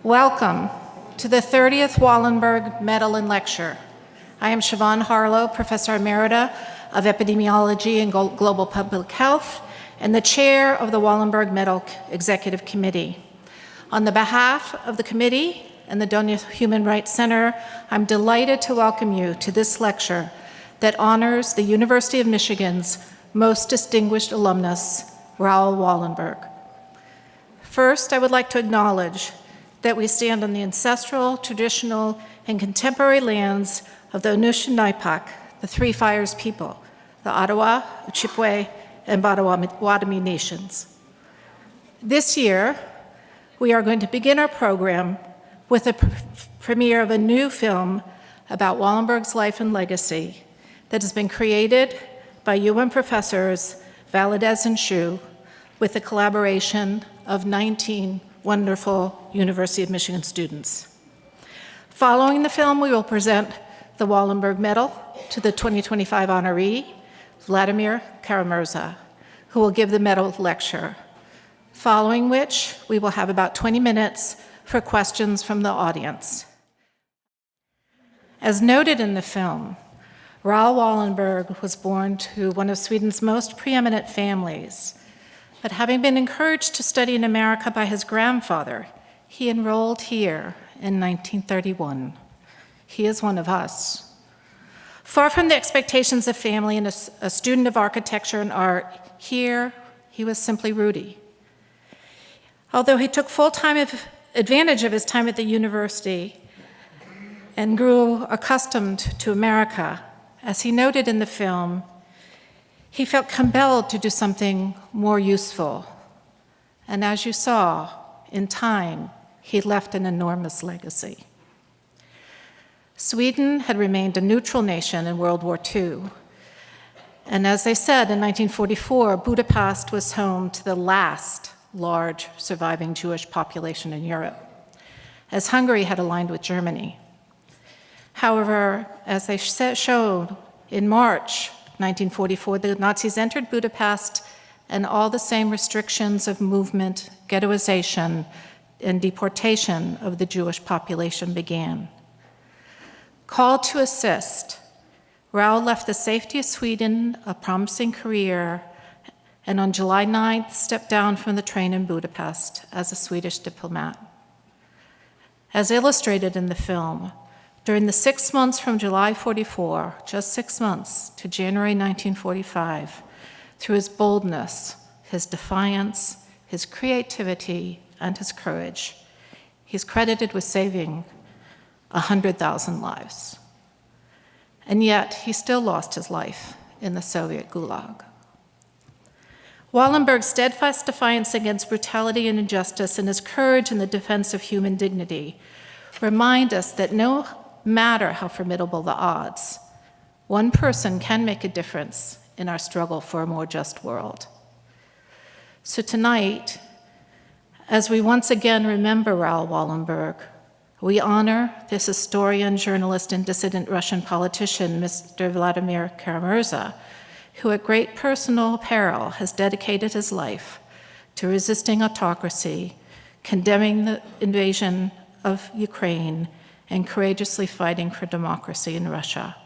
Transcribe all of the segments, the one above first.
Welcome to the 30th Wallenberg Medal and Lecture. I am Siobhan Harlow, Professor Emerita of Epidemiology and Global Public Health, and the chair of the Wallenberg Medal Executive Committee. On the behalf of the committee and the Doña Human Rights Center, I'm delighted to welcome you to this lecture that honors the University of Michigan's most distinguished alumnus, Raoul Wallenberg. First, I would like to acknowledge that we stand on the ancestral, traditional, and contemporary lands of the Anishinaabe, the Three Fires people, the Ottawa, Ojibwe, and Potawatomi nations. This year, we are going to begin our program with the premiere of a new film about Wallenberg's life and legacy that has been created by UN professors Valadez and Xu with the collaboration of 19 wonderful University of Michigan students. Following the film, we will present the Wallenberg Medal to the 2025 honoree, Vladimir Kara-Murza, who will give the medal lecture, following which we will have about 20 minutes for questions from the audience. As noted in the film, Raoul Wallenberg was born to one of Sweden's most preeminent families, but having been encouraged to study in America by his grandfather, he enrolled here in 1931. He is one of us. Far from the expectations of family and a student of architecture and art, here he was simply Rudy. Although he took full advantage of his time at the university and grew accustomed to America, as he noted in the film, he felt compelled to do something more useful. And as you saw, in time, he left an enormous legacy. Sweden had remained a neutral nation in World War II. And as they said, in 1944, Budapest was home to the last large surviving Jewish population in Europe, as Hungary had aligned with Germany. However, as they showed in March 1944, the Nazis entered Budapest, and all the same restrictions of movement, ghettoization, and deportation of the Jewish population began. Called to assist, Raoul left the safety of Sweden, a promising career, and on July 9th stepped down from the train in Budapest as a Swedish diplomat. As illustrated in the film, during the 6 months from July 44, just 6 months, to January 1945, through his boldness, his defiance, his creativity, and his courage, he's credited with saving 100,000 lives. And yet, he still lost his life in the Soviet Gulag. Wallenberg's steadfast defiance against brutality and injustice and his courage in the defense of human dignity remind us that no matter how formidable the odds, one person can make a difference in our struggle for a more just world. So tonight, as we once again remember Raoul Wallenberg, we honor this historian, journalist, and dissident Russian politician, Mr. Vladimir Kara-Murza, who at great personal peril has dedicated his life to resisting autocracy, condemning the invasion of Ukraine, and courageously fighting for democracy in Russia.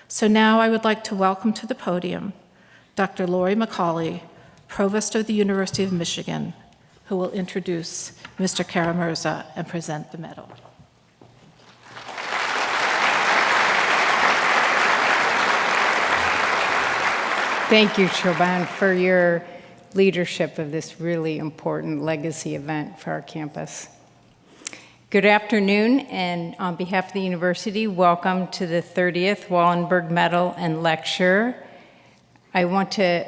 So now I would like to welcome to the podium Dr. Lori McCauley, Provost of the University of Michigan, who will introduce Mr. Kara-Murza and present the medal. Thank you, Siobhan, for your leadership of this really important legacy event for our campus. Good afternoon, and on behalf of the university, welcome to the 30th Wallenberg Medal and Lecture. I want to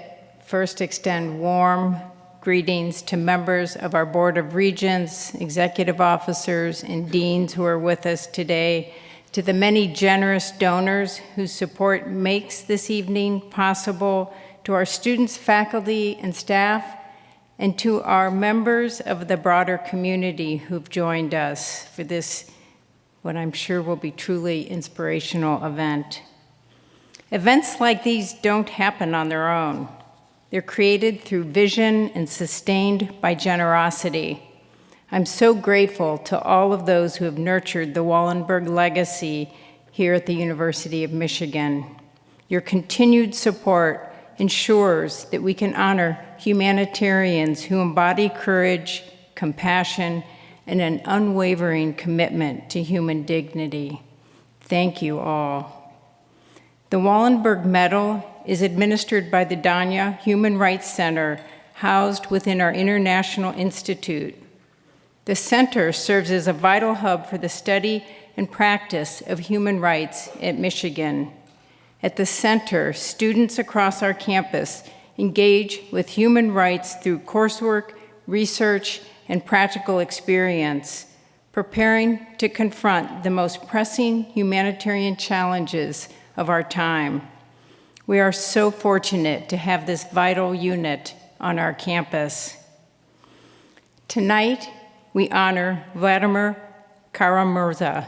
first extend warm greetings to members of our Board of Regents, executive officers, and deans who are with us today, to the many generous donors whose support makes this evening possible, to our students, faculty, and staff, and to our members of the broader community who've joined us for this, what I'm sure will be truly inspirational event. Events like these don't happen on their own. They're created through vision and sustained by generosity. I'm so grateful to all of those who have nurtured the Wallenberg legacy here at the University of Michigan. Your continued support ensures that we can honor humanitarians who embody courage, compassion, and an unwavering commitment to human dignity. Thank you all. The Wallenberg Medal is administered by the Danya Human Rights Center, housed within our International Institute. The center serves as a vital hub for the study and practice of human rights at Michigan. At the center, students across our campus engage with human rights through coursework, research, and practical experience, preparing to confront the most pressing humanitarian challenges of our time. We are so fortunate to have this vital unit on our campus. Tonight, we honor Vladimir Kara-Murza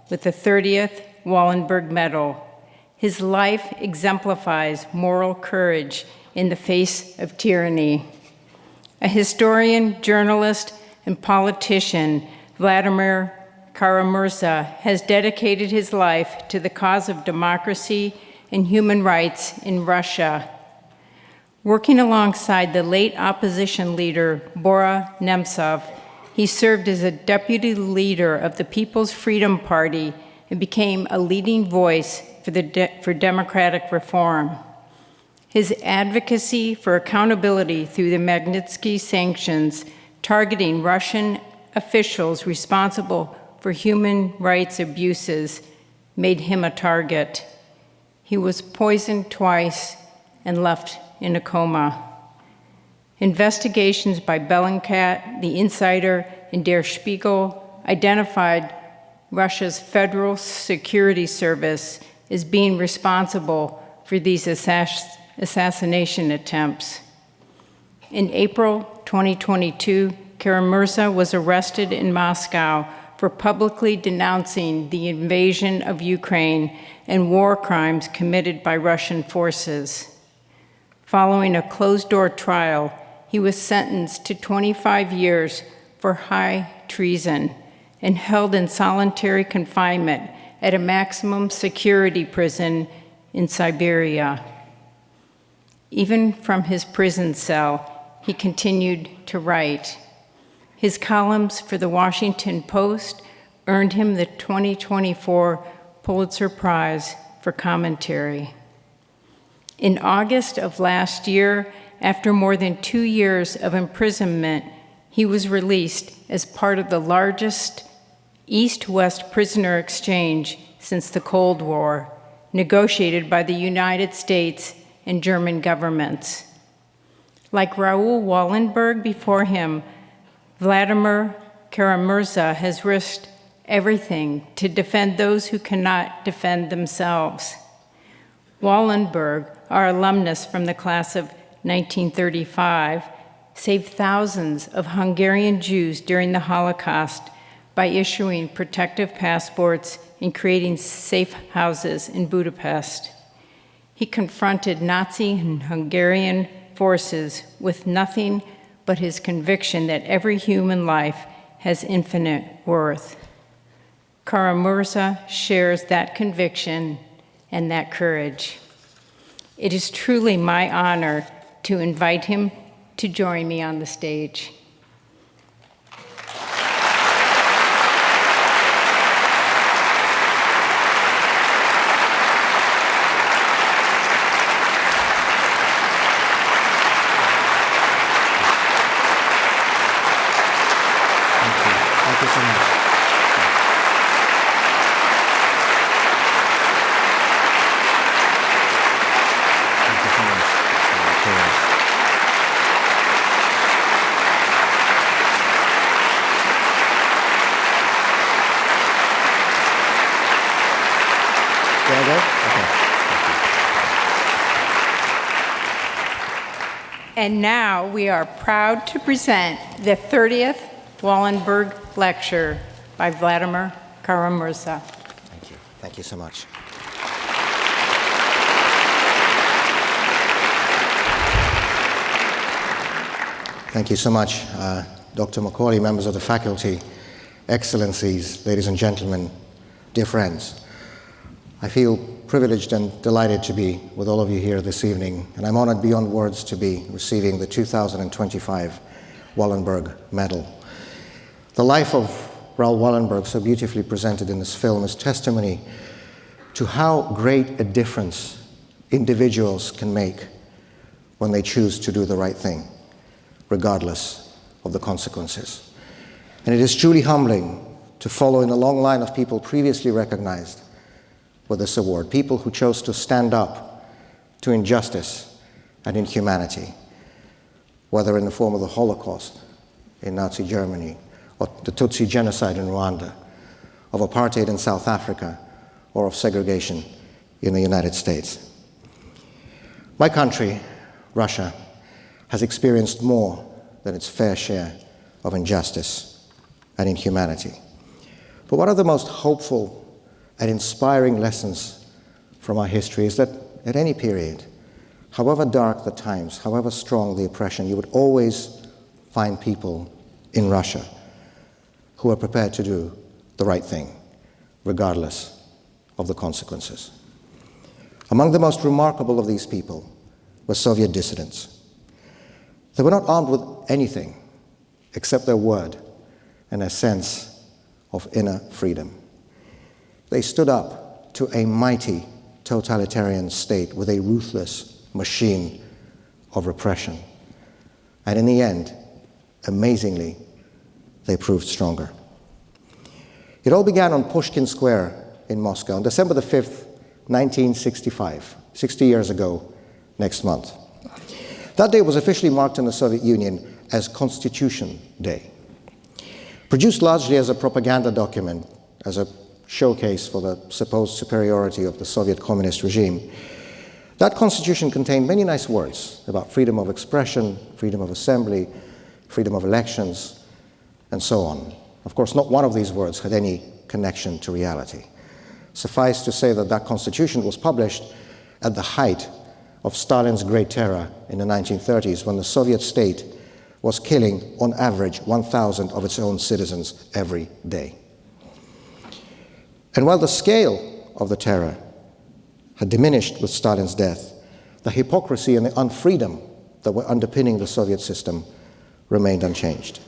with the 30th Wallenberg Medal. His life exemplifies moral courage in the face of tyranny. A historian, journalist, and politician, Vladimir Kara-Murza has dedicated his life to the cause of democracy and human rights in Russia. Working alongside the late opposition leader, Boris Nemtsov, he served as a deputy leader of the People's Freedom Party and became a leading voice for democratic reform. His advocacy for accountability through the Magnitsky sanctions, targeting Russian officials responsible for human rights abuses, made him a target. He was poisoned twice and left in a coma. Investigations by Bellingcat, The Insider, and Der Spiegel identified Russia's Federal Security Service as being responsible for these assassination attempts. In April 2022, Kara-Murza was arrested in Moscow for publicly denouncing the invasion of Ukraine and war crimes committed by Russian forces. Following a closed-door trial, he was sentenced to 25 years for high treason and held in solitary confinement at a maximum security prison in Siberia. Even from his prison cell, he continued to write. His columns for the Washington Post earned him the 2024 Pulitzer Prize for commentary. In August of last year, after more than 2 years of imprisonment, he was released as part of the largest East-West prisoner exchange since the Cold War, negotiated by the United States and German governments. Like Raoul Wallenberg before him, Vladimir Kara-Murza has risked everything to defend those who cannot defend themselves. Wallenberg, our alumnus from the class of 1935, saved thousands of Hungarian Jews during the Holocaust by issuing protective passports and creating safe houses in Budapest. He confronted Nazi and Hungarian forces with nothing but his conviction that every human life has infinite worth. Kara-Murza shares that conviction and that courage. It is truly my honor to invite him to join me on the stage. Thank you so much. Thank you so much. Can I go? Okay. And now we are proud to present the 30th Wallenberg Lecture by Vladimir Kara-Murza. Thank you. Thank you so much. Thank you so much, Dr. Macaulay, members of the faculty, excellencies, ladies and gentlemen, dear friends. I feel privileged and delighted to be with all of you here this evening, and I'm honored beyond words to be receiving the 2025 Wallenberg Medal. The life of Raoul Wallenberg, so beautifully presented in this film, is testimony to how great a difference individuals can make when they choose to do the right thing, regardless of the consequences. And it is truly humbling to follow in a long line of people previously recognized with this award, people who chose to stand up to injustice and inhumanity, whether in the form of the Holocaust in Nazi Germany, or the Tutsi genocide in Rwanda, of apartheid in South Africa, or of segregation in the United States. My country, Russia, has experienced more than its fair share of injustice and inhumanity. But one of the most hopeful and inspiring lessons from our history is that at any period, however dark the times, however strong the oppression, you would always find people in Russia who are prepared to do the right thing, regardless of the consequences. Among the most remarkable of these people were Soviet dissidents. They were not armed with anything except their word and a sense of inner freedom. They stood up to a mighty totalitarian state with a ruthless machine of repression. And in the end, amazingly, they proved stronger. It all began on Pushkin Square in Moscow on December the 5th, 1965, 60 years ago next month. That day was officially marked in the Soviet Union as Constitution Day. Produced largely as a propaganda document, as a showcase for the supposed superiority of the Soviet communist regime, that constitution contained many nice words about freedom of expression, freedom of assembly, freedom of elections, and so on. Of course, not one of these words had any connection to reality. Suffice to say that that constitution was published at the height of Stalin's Great Terror in the 1930s, when the Soviet state was killing, on average, 1,000 of its own citizens every day. And while the scale of the terror had diminished with Stalin's death, the hypocrisy and the unfreedom that were underpinning the Soviet system remained unchanged.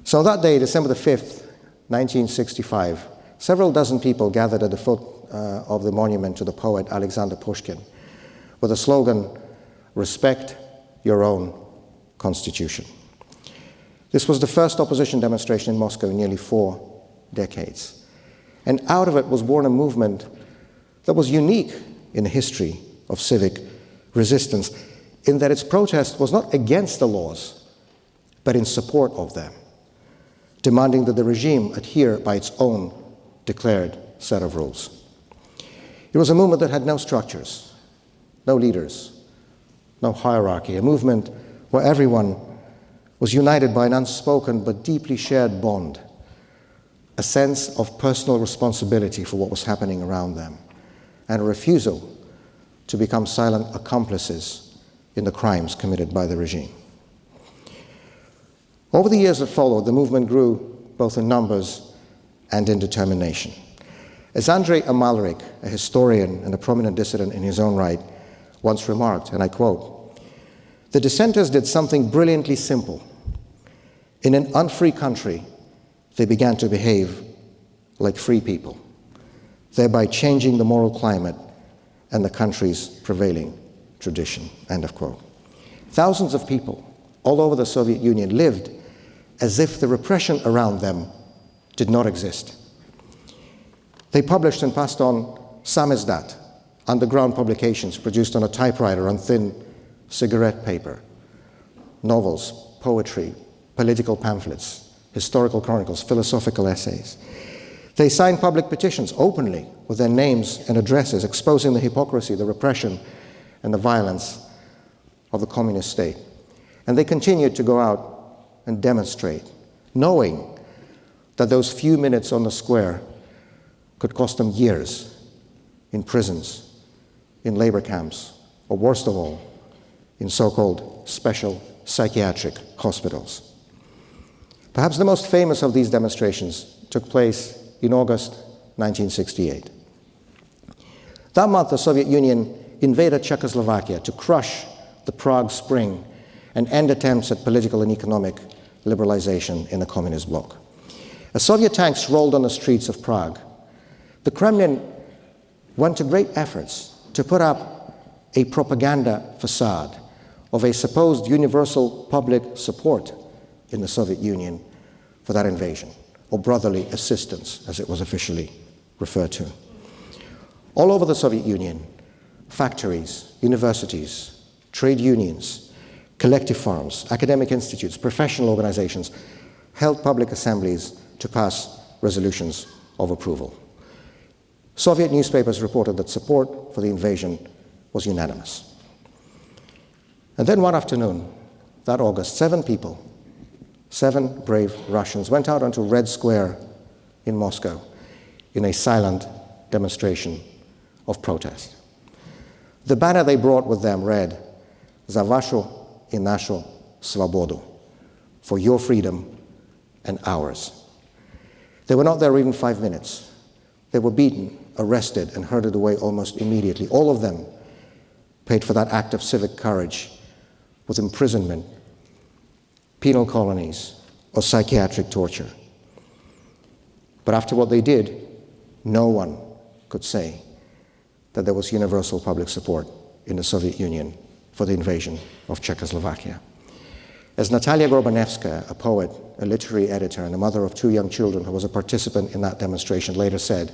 So that day, December the 5th, 1965, several dozen people gathered at the foot of the monument to the poet Alexander Pushkin with the slogan, "Respect your own constitution." This was the first opposition demonstration in Moscow in nearly 4 decades. And out of it was born a movement that was unique in the history of civic resistance, in that its protest was not against the laws, but in support of them, demanding that the regime adhere by its own declared set of rules. It was a movement that had no structures, no leaders, no hierarchy, a movement where everyone was united by an unspoken but deeply shared bond, a sense of personal responsibility for what was happening around them, and a refusal to become silent accomplices in the crimes committed by the regime. Over the years that followed, the movement grew both in numbers and in determination. As Andrei Amalrik, a historian and a prominent dissident in his own right, once remarked, and I quote, "The dissenters did something brilliantly simple. In an unfree country, they began to behave like free people, thereby changing the moral climate and the country's prevailing tradition," end of quote. Thousands of people all over the Soviet Union lived as if the repression around them did not exist. They published and passed on samizdat, underground publications produced on a typewriter on thin cigarette paper, novels, poetry, political pamphlets, historical chronicles, philosophical essays. They signed public petitions openly with their names and addresses, exposing the hypocrisy, the repression, and the violence of the communist state. And they continued to go out and demonstrate, knowing that those few minutes on the square could cost them years in prisons, in labor camps, or worst of all, in so-called special psychiatric hospitals. Perhaps the most famous of these demonstrations took place in August 1968. That month, the Soviet Union invaded Czechoslovakia to crush the Prague Spring and end attempts at political and economic liberalization in the communist bloc. As Soviet tanks rolled on the streets of Prague, the Kremlin went to great efforts to put up a propaganda facade of a supposed universal public support in the Soviet Union for that invasion, or brotherly assistance, as it was officially referred to. All over the Soviet Union, factories, universities, trade unions, collective farms, academic institutes, professional organizations held public assemblies to pass resolutions of approval. Soviet newspapers reported that support for the invasion was unanimous. And then one afternoon, that August, 7 people, 7 brave Russians, went out onto Red Square in Moscow in a silent demonstration of protest. The banner they brought with them read, "Za vašu i našu svobodu," for your freedom and ours. They were not there even 5 minutes. They were beaten, arrested, and herded away almost immediately. All of them paid for that act of civic courage with imprisonment, penal colonies, or psychiatric torture. But after what they did, no one could say that there was universal public support in the Soviet Union for the invasion of Czechoslovakia. As Natalia Gorbanevskaya, a poet, a literary editor, and a mother of 2 young children who was a participant in that demonstration, later said,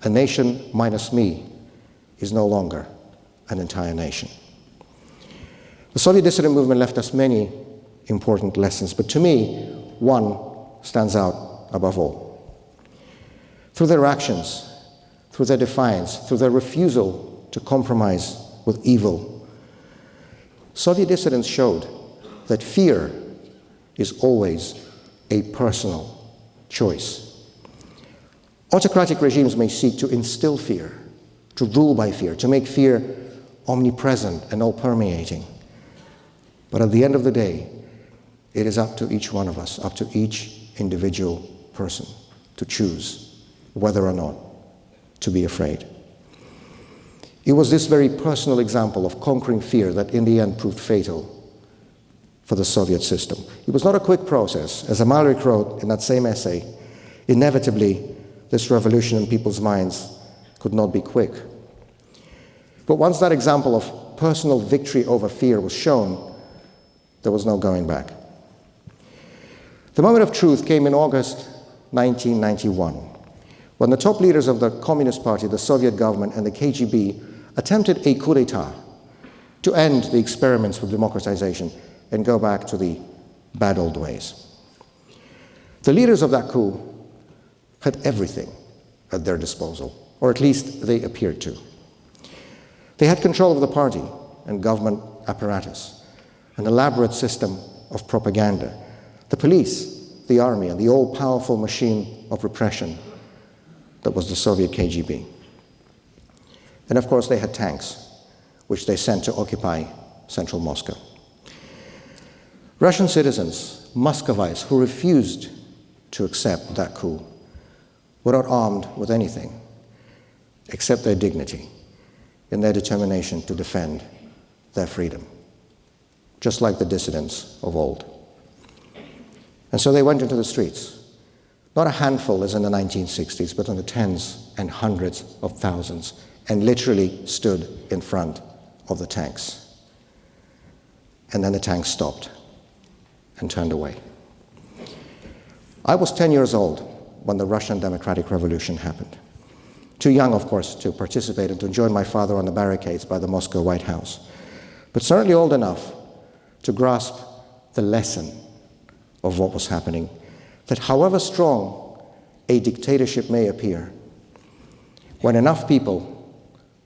"A nation minus me is no longer an entire nation." The Soviet dissident movement left us many important lessons, but to me, one stands out above all. Through their actions, through their defiance, through their refusal to compromise with evil, Soviet dissidents showed that fear is always a personal choice. Autocratic regimes may seek to instill fear, to rule by fear, to make fear omnipresent and all-permeating. But at the end of the day, it is up to each one of us, up to each individual person, to choose whether or not to be afraid. It was this very personal example of conquering fear that in the end proved fatal for the Soviet system. It was not a quick process. As Amalric wrote in that same essay, inevitably, this revolution in people's minds could not be quick. But once that example of personal victory over fear was shown, there was no going back. The moment of truth came in August 1991, when the top leaders of the Communist Party, the Soviet government, and the KGB attempted a coup d'etat to end the experiments with democratization and go back to the bad old ways. The leaders of that coup had everything at their disposal, or at least they appeared to. They had control of the party and government apparatus, an elaborate system of propaganda, the police, the army, and the all-powerful machine of repression that was the Soviet KGB. And of course they had tanks, which they sent to occupy central Moscow. Russian citizens, Muscovites, who refused to accept that coup, were not armed with anything except their dignity and their determination to defend their freedom, just like the dissidents of old. And so they went into the streets, not a handful as in the 1960s, but in the tens and hundreds of thousands, and literally stood in front of the tanks. And then the tanks stopped and turned away. I was 10 years old when the Russian Democratic Revolution happened. Too young, of course, to participate and to join my father on the barricades by the Moscow White House, but certainly old enough to grasp the lesson of what was happening, that however strong a dictatorship may appear, when enough people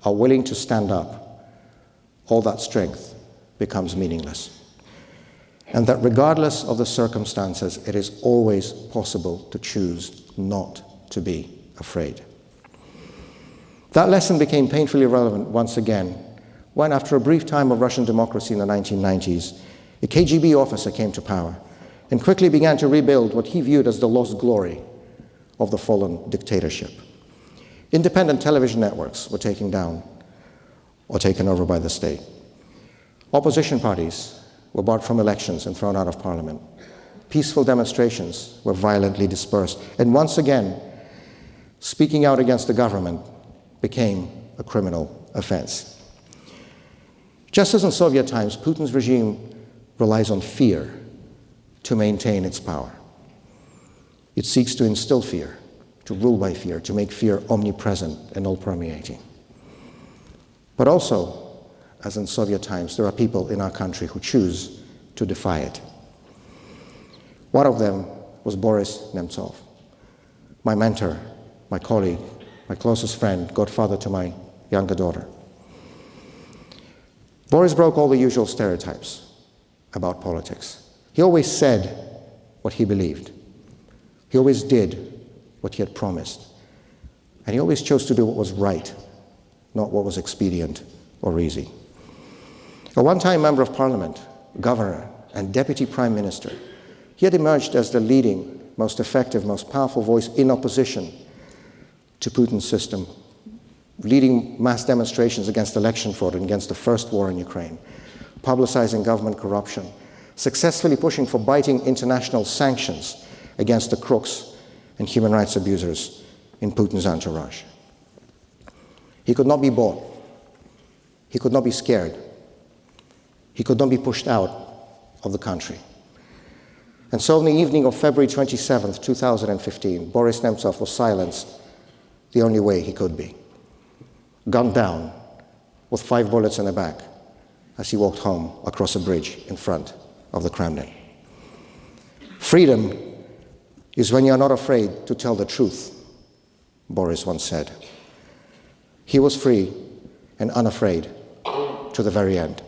are willing to stand up, all that strength becomes meaningless. And that regardless of the circumstances, it is always possible to choose not to be afraid. That lesson became painfully relevant once again when, after a brief time of Russian democracy in the 1990s, a KGB officer came to power and quickly began to rebuild what he viewed as the lost glory of the fallen dictatorship. Independent television networks were taken down or taken over by the state. Opposition parties were barred from elections and thrown out of parliament. Peaceful demonstrations were violently dispersed. And once again, speaking out against the government became a criminal offense. Just as in Soviet times, Putin's regime relies on fear to maintain its power. It seeks to instill fear, to rule by fear, to make fear omnipresent and all-permeating. But also, as in Soviet times, there are people in our country who choose to defy it. One of them was Boris Nemtsov, my mentor, my colleague, my closest friend, godfather to my younger daughter. Boris broke all the usual stereotypes about politics. He always said what he believed. He always did what he had promised. And he always chose to do what was right, not what was expedient or easy. A one-time member of parliament, governor, and deputy prime minister, he had emerged as the leading, most effective, most powerful voice in opposition to Putin's system, leading mass demonstrations against election fraud and against the first war in Ukraine, publicizing government corruption, successfully pushing for biting international sanctions against the crooks and human rights abusers in Putin's entourage. He could not be bought. He could not be scared. He could not be pushed out of the country. And so on the evening of February 27th, 2015, Boris Nemtsov was silenced the only way he could be. Gunned down with 5 bullets in the back as he walked home across a bridge in front of the Kremlin. Freedom is when you're not afraid to tell the truth, Boris once said. He was free and unafraid to the very end.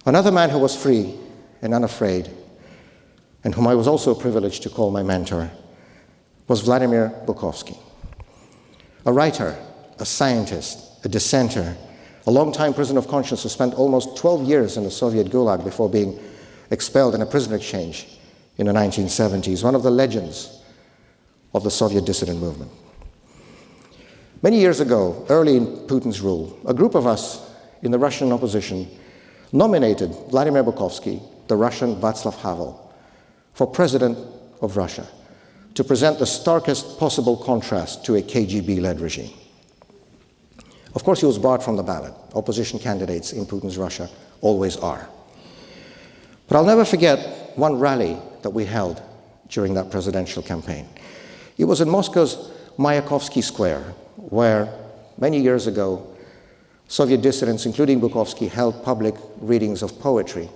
Another man who was free and unafraid, and whom I was also privileged to call my mentor, was Vladimir Bukovsky. A writer, a scientist, a dissenter, a long-time prisoner of conscience who spent almost 12 years in the Soviet Gulag before being expelled in a prisoner exchange in the 1970s, one of the legends of the Soviet dissident movement. Many years ago, early in Putin's rule, a group of us in the Russian opposition nominated Vladimir Bukovsky, the Russian Václav Havel, for president of Russia, to present the starkest possible contrast to a KGB-led regime. Of course, he was barred from the ballot. Opposition candidates in Putin's Russia always are. But I'll never forget one rally that we held during that presidential campaign. It was in Moscow's Mayakovsky Square, where many years ago, Soviet dissidents, including Bukovsky, held public readings of poetry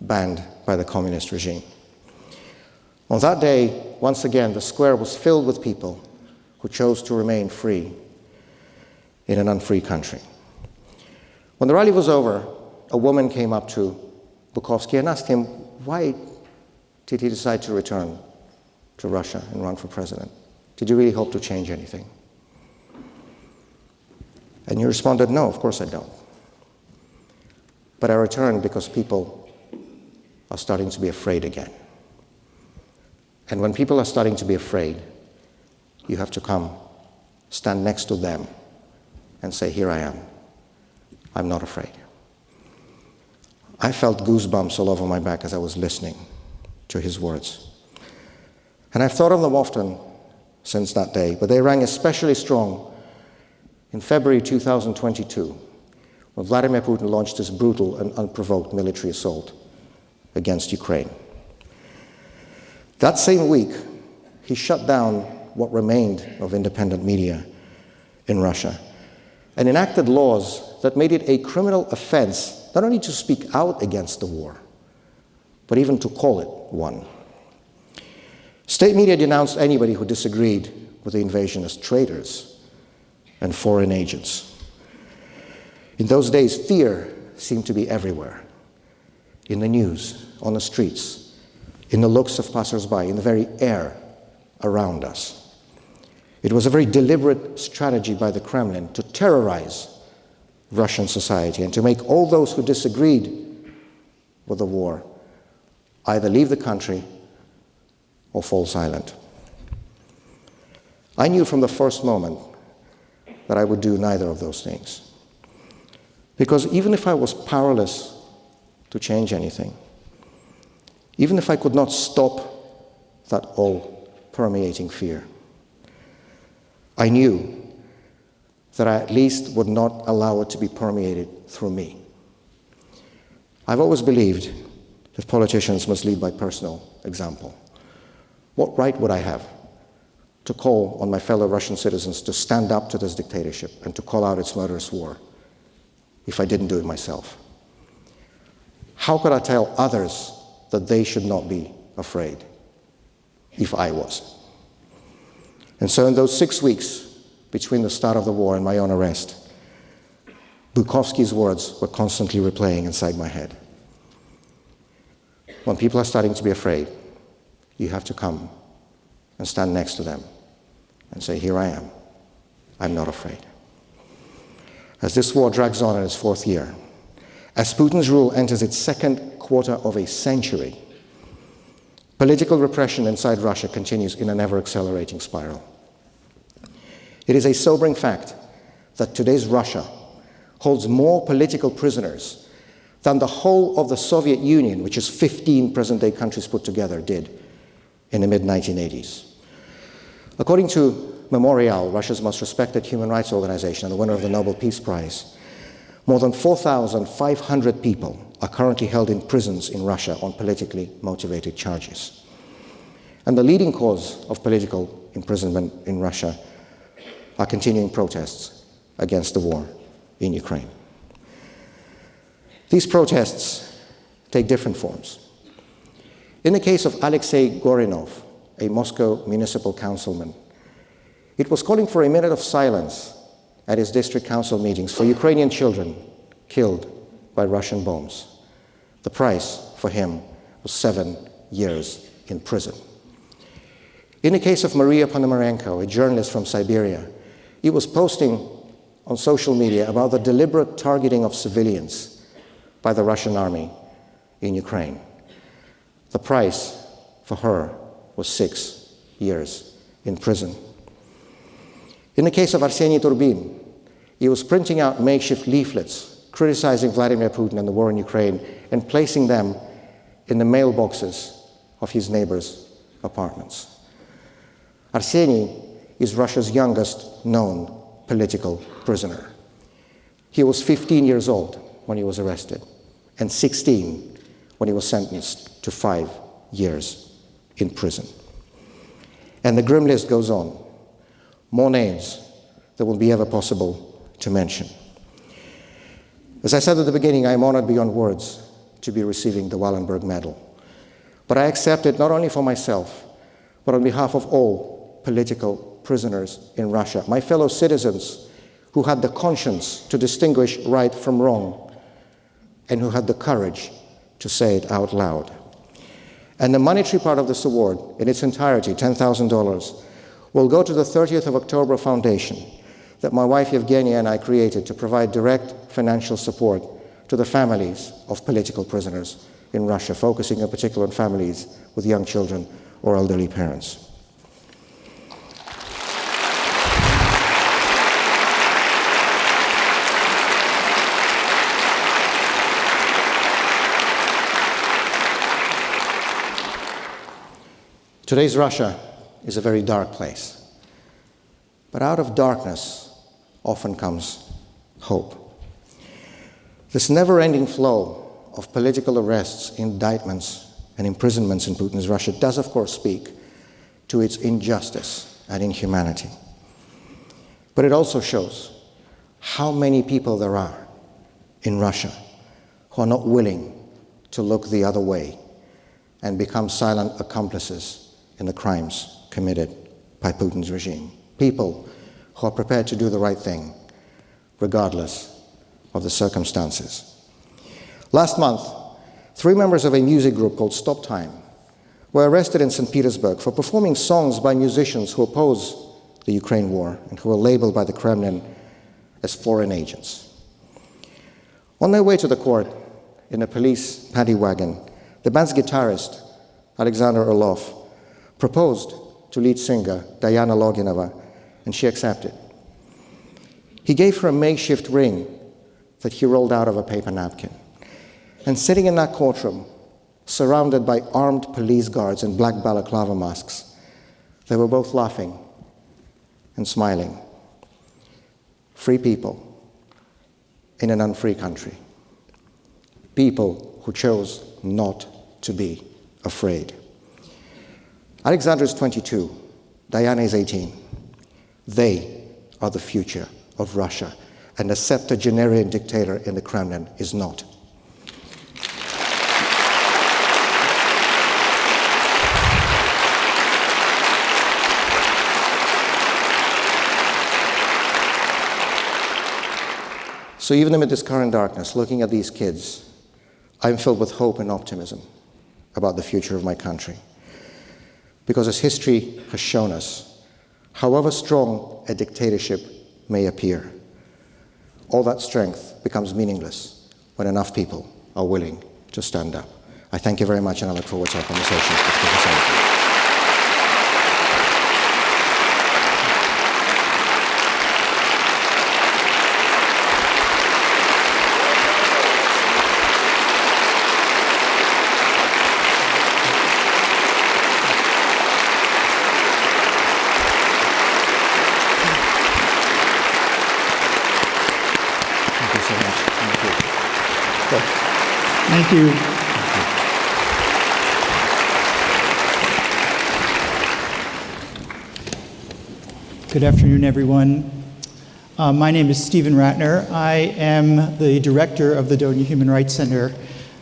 banned by the communist regime. On that day, once again, the square was filled with people who chose to remain free in an unfree country. When the rally was over, a woman came up to Bukovsky and asked him, why did he decide to return to Russia and run for president? Did you really hope to change anything? And he responded, no, of course I don't. But I returned because people are starting to be afraid again. And when people are starting to be afraid, you have to come, stand next to them, and say, here I am. I'm not afraid. I felt goosebumps all over my back as I was listening to his words. And I've thought of them often since that day, but they rang especially strong in February 2022, when Vladimir Putin launched his brutal and unprovoked military assault against Ukraine. That same week, he shut down what remained of independent media in Russia and enacted laws that made it a criminal offense not only to speak out against the war, but even to call it one. State media denounced anybody who disagreed with the invasion as traitors and foreign agents. In those days, fear seemed to be everywhere. In the news, on the streets, in the looks of passers-by, in the very air around us. It was a very deliberate strategy by the Kremlin to terrorize Russian society and to make all those who disagreed with the war either leave the country or fall silent. I knew from the first moment that I would do neither of those things. Because even if I was powerless to change anything, even if I could not stop that all-permeating fear, I knew that I at least would not allow it to be permeated through me. I've always believed that politicians must lead by personal example. What right would I have to call on my fellow Russian citizens to stand up to this dictatorship and to call out its murderous war if I didn't do it myself? How could I tell others that they should not be afraid if I was? And so in those 6 weeks between the start of the war and my own arrest, Bukovsky's words were constantly replaying inside my head. When people are starting to be afraid, you have to come and stand next to them and say, here I am, I'm not afraid. As this war drags on in its 4th year, as Putin's rule enters its 2nd quarter of a century, political repression inside Russia continues in an ever-accelerating spiral. It is a sobering fact that today's Russia holds more political prisoners than the whole of the Soviet Union, which is 15 present-day countries put together, did in the mid-1980s. According to Memorial, Russia's most respected human rights organization and the winner of the Nobel Peace Prize, more than 4,500 people are currently held in prisons in Russia on politically motivated charges. And the leading cause of political imprisonment in Russia are continuing protests against the war in Ukraine. These protests take different forms. In the case of Alexei Gorinov, a Moscow municipal councilman, it was calling for a minute of silence at his district council meetings for Ukrainian children killed by Russian bombs. The price for him was 7 years in prison. In the case of Maria Ponomarenko, a journalist from Siberia, he was posting on social media about the deliberate targeting of civilians by the Russian army in Ukraine. The price for her was 6 years in prison. In the case of Arseny Turbin, he was printing out makeshift leaflets criticizing Vladimir Putin and the war in Ukraine and placing them in the mailboxes of his neighbors' apartments. Arseny is Russia's youngest known political prisoner. He was 15 years old when he was arrested and 16 when he was sentenced to 5 years in prison. And the grim list goes on. More names than will be ever possible to mention. As I said at the beginning, I am honored beyond words to be receiving the Wallenberg Medal. But I accept it not only for myself, but on behalf of all political prisoners in Russia, my fellow citizens who had the conscience to distinguish right from wrong and who had the courage to say it out loud. And the monetary part of this award, in its entirety, $10,000, will go to the 30th of October Foundation that my wife Evgenia and I created to provide direct financial support to the families of political prisoners in Russia, focusing in particular on families with young children or elderly parents. Today's Russia is a very dark place. But out of darkness often comes hope. This never-ending flow of political arrests, indictments, and imprisonments in Putin's Russia does, of course, speak to its injustice and inhumanity. But it also shows how many people there are in Russia who are not willing to look the other way and become silent accomplices in the crimes committed by Putin's regime. People who are prepared to do the right thing, regardless of the circumstances. Last month, 3 members of a music group called Stop Time were arrested in St. Petersburg for performing songs by musicians who oppose the Ukraine war and who were labeled by the Kremlin as foreign agents. On their way to the court, in a police paddy wagon, The band's guitarist, Alexander Orlov, proposed to lead singer Diana Loginova, and she accepted. He gave her a makeshift ring that he rolled out of a paper napkin. And sitting in that courtroom, surrounded by armed police guards in black balaclava masks, they were both laughing and smiling. Free people in an unfree country. People who chose not to be afraid. Alexander is 22, Diana is 18. They are the future of Russia, and a septuagenarian dictator in the Kremlin is not. So even amid this current darkness, looking at these kids, I'm filled with hope and optimism about the future of my country. Because as history has shown us, however strong a dictatorship may appear, all that strength becomes meaningless when enough people are willing to stand up. I thank you very much, and I look forward to our conversations with Professor Unfree. Thank you. Good afternoon, everyone. My name is Stephen Ratner. I am the director of the Donia Human Rights Center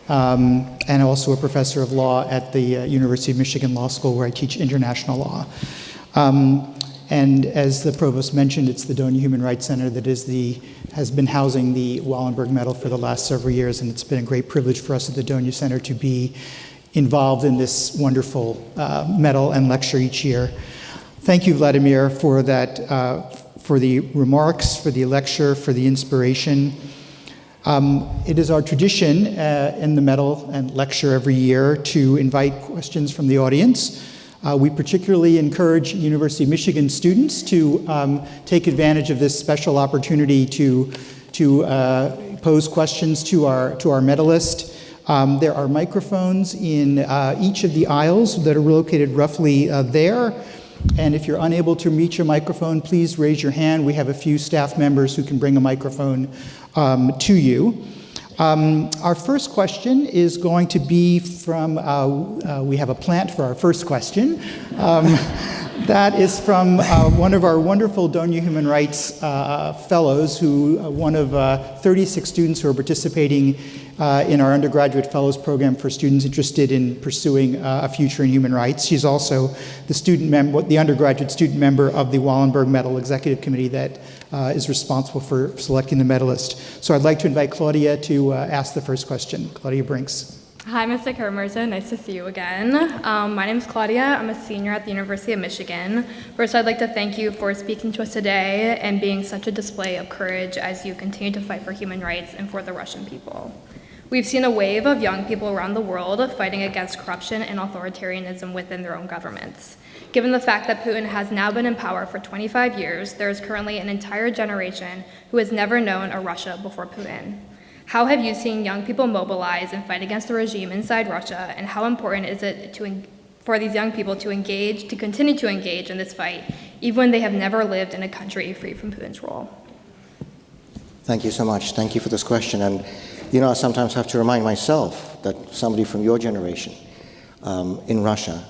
and also a professor of law at the University of Michigan Law School, where I teach international law. And as the provost mentioned, it's the Donia Human Rights Center that has been housing the Wallenberg Medal for the last several years, and it's been a great privilege for us at the Donia Center to be involved in this wonderful medal and lecture each year. Thank you, Vladimir, for that, for the remarks, for the lecture, for the inspiration. It is our tradition in the medal and lecture every year to invite questions from the audience. We particularly encourage University of Michigan students to take advantage of this special opportunity to pose questions to our medalist. There are microphones in each of the aisles that are located roughly there. And if you're unable to reach a microphone, please raise your hand. We have a few staff members who can bring a microphone to you. Our first question is going to be from, we have a plant for our first question. That is from one of our wonderful Donia Human Rights fellows, one of 36 students who are participating in our undergraduate fellows program for students interested in pursuing a future in human rights. She's also the undergraduate student member of the Wallenberg Medal Executive Committee that is responsible for selecting the medalist. So I'd like to invite Claudia to ask the first question. Claudia Brinks. Hi, Mr. Kara-Murza. Nice to see you again. My name is Claudia. I'm a senior at the University of Michigan. First, I'd like to thank you for speaking to us today and being such a display of courage as you continue to fight for human rights and for the Russian people. We've seen a wave of young people around the world fighting against corruption and authoritarianism within their own governments. Given the fact that Putin has now been in power for 25 years, there is currently an entire generation who has never known a Russia before Putin. How have you seen young people mobilize and fight against the regime inside Russia, and how important is it for these young people to continue to engage in this fight, even when they have never lived in a country free from Putin's rule? Thank you so much. Thank you for this question. And I sometimes have to remind myself that somebody from your generation in Russia,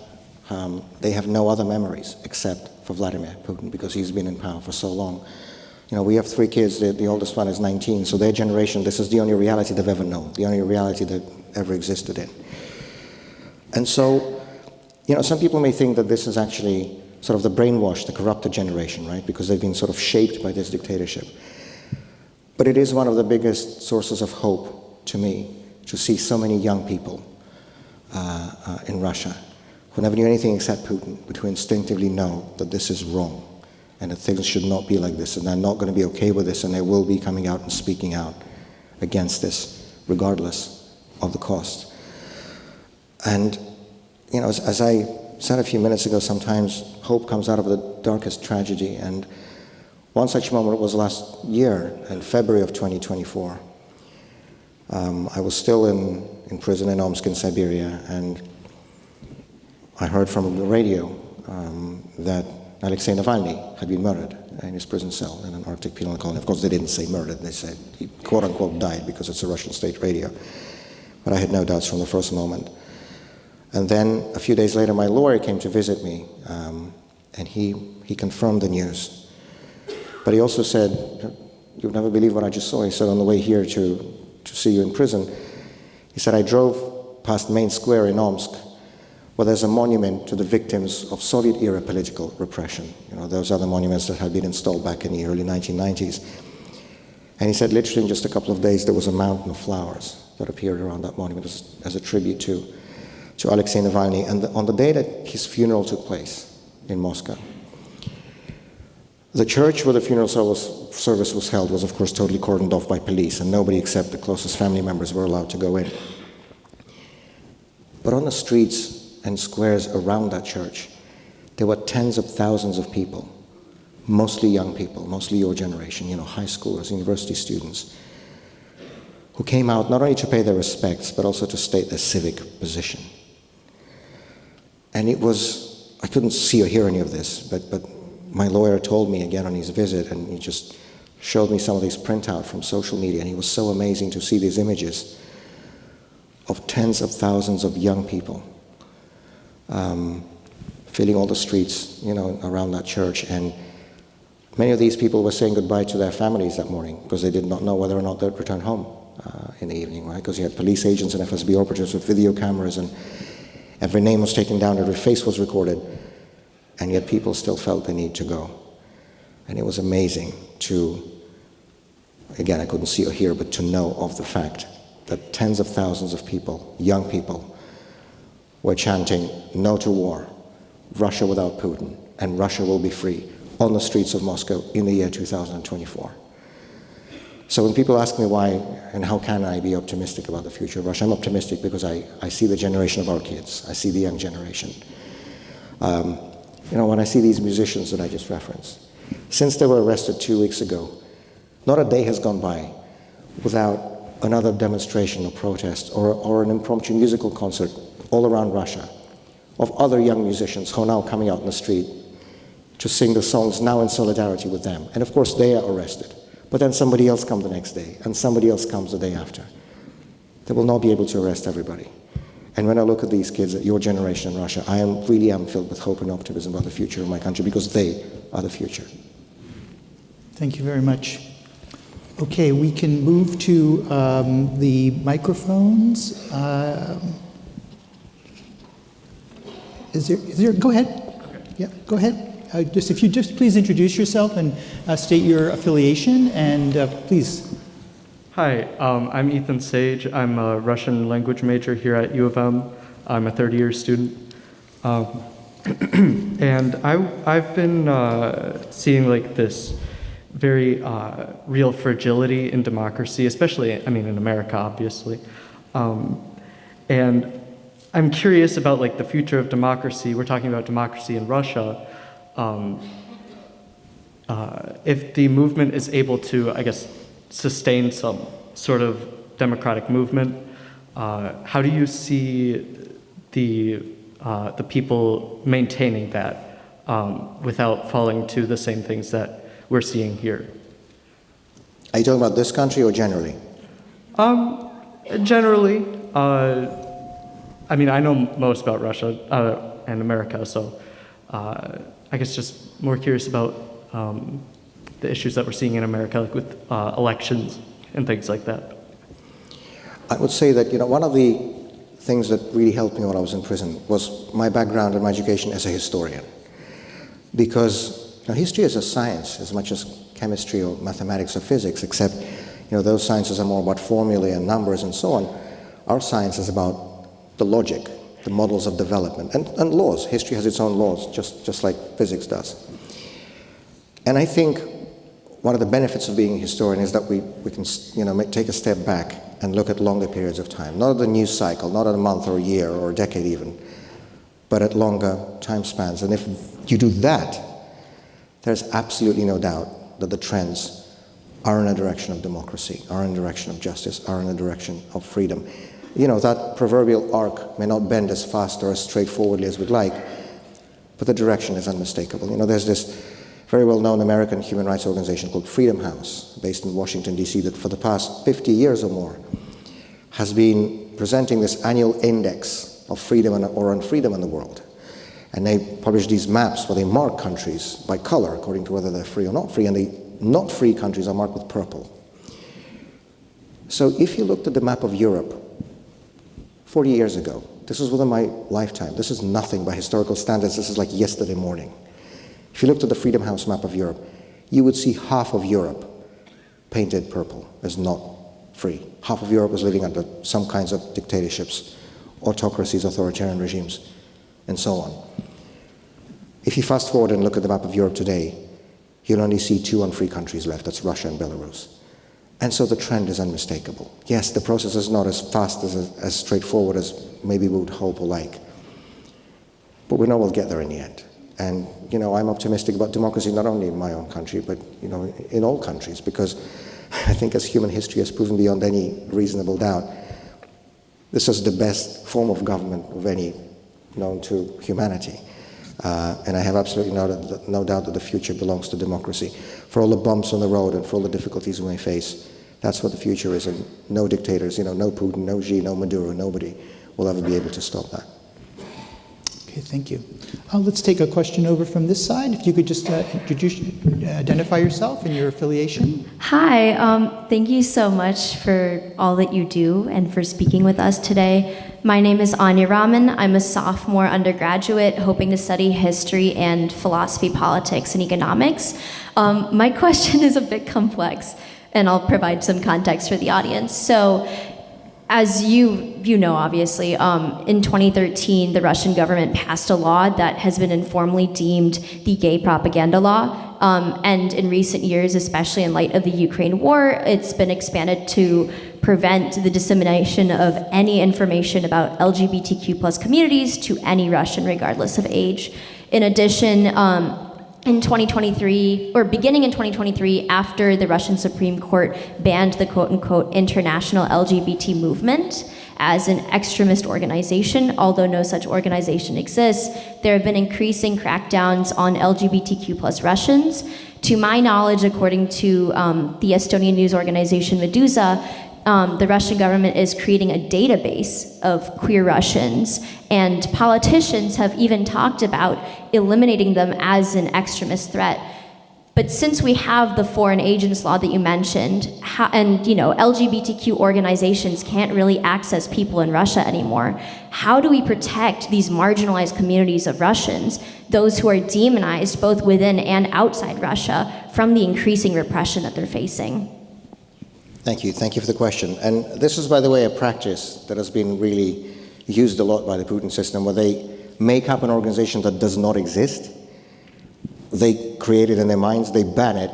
they have no other memories except for Vladimir Putin, because he's been in power for so long. We have 3 kids, the oldest one is 19, so their generation, this is the only reality they've ever known, the only reality they've ever existed in. And so, some people may think that this is actually sort of the brainwashed, the corrupted generation, right? Because they've been sort of shaped by this dictatorship. But it is one of the biggest sources of hope to me to see so many young people in Russia who never knew anything except Putin, but who instinctively know that this is wrong and that things should not be like this, and they're not going to be okay with this, and they will be coming out and speaking out against this, regardless of the cost. And, you know, as I said a few minutes ago, sometimes hope comes out of the darkest tragedy. And one such moment was last year, in February of 2024. I was still in prison in Omsk in Siberia, and I heard from the radio that Alexei Navalny had been murdered in his prison cell in an Arctic penal colony. Of course, they didn't say murdered, they said he quote-unquote died because it's a Russian state radio. But I had no doubts from the first moment. And then a few days later, my lawyer came to visit me, and he confirmed the news. But he also said, "You'll never believe what I just saw." He said, on the way here to see you in prison, he said, "I drove past Main Square in Omsk, where there's a monument to the victims of Soviet-era political repression. You know, those are the monuments that had been installed back in the early 1990s. And he said, literally in just a couple of days, there was a mountain of flowers that appeared around that monument as a tribute to Alexei Navalny. And on the day that his funeral took place in Moscow, the church where the funeral service was held was, of course, totally cordoned off by police, and nobody except the closest family members were allowed to go in. But on the streets and squares around that church, there were tens of thousands of people, mostly young people, mostly your generation, you know, high schoolers, university students, who came out not only to pay their respects, but also to state their civic position. And it was, I couldn't see or hear any of this, but my lawyer told me again on his visit, and he just showed me some of these printouts from social media, and it was so amazing to see these images of tens of thousands of young people filling all the streets, you know, around that church. And many of these people were saying goodbye to their families that morning because they did not know whether or not they'd return home in the evening, right? Because you had police agents and FSB operatives with video cameras, and every name was taken down, every face was recorded, and yet people still felt the need to go. And it was amazing to, again, I couldn't see or hear, but to know of the fact that tens of thousands of people, young people, were chanting, "No to war, Russia without Putin, and Russia will be free," on the streets of Moscow in the year 2024. So when people ask me why and how can I be optimistic about the future of Russia, I'm optimistic because I see the generation of our kids. I see the young generation. You know, when I see these musicians that I just referenced, since they were arrested 2 weeks ago, not a day has gone by without another demonstration or protest or an impromptu musical concert all around Russia of other young musicians who are now coming out in the street to sing the songs now in solidarity with them. And of course they are arrested, but then somebody else comes the next day and somebody else comes the day after. They will not be able to arrest everybody. And when I look at these kids, at your generation in Russia, I really am filled with hope and optimism about the future of my country because they are the future. Thank you very much. Okay, we can move to the microphones. Is there, go ahead. Okay. Yeah, go ahead. If you please introduce yourself and state your affiliation, and please. Hi, I'm Ethan Sage. I'm a Russian language major here at U of M. I'm a third-year student. And I've been seeing like this very real fragility in democracy, especially, I mean, in America, obviously. And I'm curious about like the future of democracy. We're talking about democracy in Russia. If the movement is able to, I guess, sustain some sort of democratic movement, how do you see the people maintaining that without falling to the same things that we're seeing here? Are you talking about this country or generally? Generally. I mean, I know most about Russia and America, so I guess just more curious about the issues that we're seeing in America, like with elections and things like that. I would say that, you know, one of the things that really helped me when I was in prison was my background and my education as a historian. Because, you know, history is a science as much as chemistry or mathematics or physics, except, you know, those sciences are more about formulae and numbers and so on. Our science is about the logic, the models of development, and laws. History has its own laws, just like physics does. And I think one of the benefits of being a historian is that we can take a step back and look at longer periods of time, not at the news cycle, not at a month or a year or a decade even, but at longer time spans. And if you do that, there's absolutely no doubt that the trends are in a direction of democracy, are in a direction of justice, are in a direction of freedom. That proverbial arc may not bend as fast or as straightforwardly as we'd like, but the direction is unmistakable. There's this very well-known American human rights organization called Freedom House, based in Washington, D.C., that for the past 50 years or more has been presenting this annual index of freedom or unfreedom in the world. And they publish these maps where they mark countries by color, according to whether they're free or not free, and the not free countries are marked with purple. So if you looked at the map of Europe 40 years ago, this was within my lifetime. This is nothing by historical standards. This is like yesterday morning. If you looked at the Freedom House map of Europe, you would see half of Europe painted purple as not free. Half of Europe was living under some kinds of dictatorships, autocracies, authoritarian regimes, and so on. If you fast forward and look at the map of Europe today, you'll only see 2 unfree countries left. That's Russia and Belarus. And so the trend is unmistakable. Yes, the process is not as fast, as straightforward as maybe we would hope or like, but we know we'll get there in the end. And, I'm optimistic about democracy not only in my own country, but, in all countries, because I think as human history has proven beyond any reasonable doubt, this is the best form of government of any known to humanity. And I have absolutely no doubt that the future belongs to democracy. For all the bumps on the road and for all the difficulties we may face, that's what the future is. And no dictators, no Putin, no Xi, no Maduro, nobody will ever be able to stop that. Okay, thank you. Let's take a question over from this side. If you could just identify yourself and your affiliation. Hi, thank you so much for all that you do and for speaking with us today. My name is Anya Raman. I'm a sophomore undergraduate hoping to study history and philosophy, politics, and economics. My question is a bit complex, and I'll provide some context for the audience. So, as you know, obviously, in 2013, the Russian government passed a law that has been informally deemed the gay propaganda law. And in recent years, especially in light of the Ukraine war, it's been expanded to prevent the dissemination of any information about LGBTQ+ communities to any Russian, regardless of age. In addition, in 2023, or beginning in 2023, after the Russian Supreme Court banned the quote-unquote international LGBT movement as an extremist organization, although no such organization exists, there have been increasing crackdowns on LGBTQ+ Russians. To my knowledge, according to the Estonian news organization Medusa, the Russian government is creating a database of queer Russians, and politicians have even talked about eliminating them as an extremist threat. But since we have the foreign agents law that you mentioned, and LGBTQ organizations can't really access people in Russia anymore, how do we protect these marginalized communities of Russians, those who are demonized both within and outside Russia, from the increasing repression that they're facing? Thank you. Thank you for the question. And this is, by the way, a practice that has been really used a lot by the Putin system, where they make up an organization that does not exist. They create it in their minds, they ban it,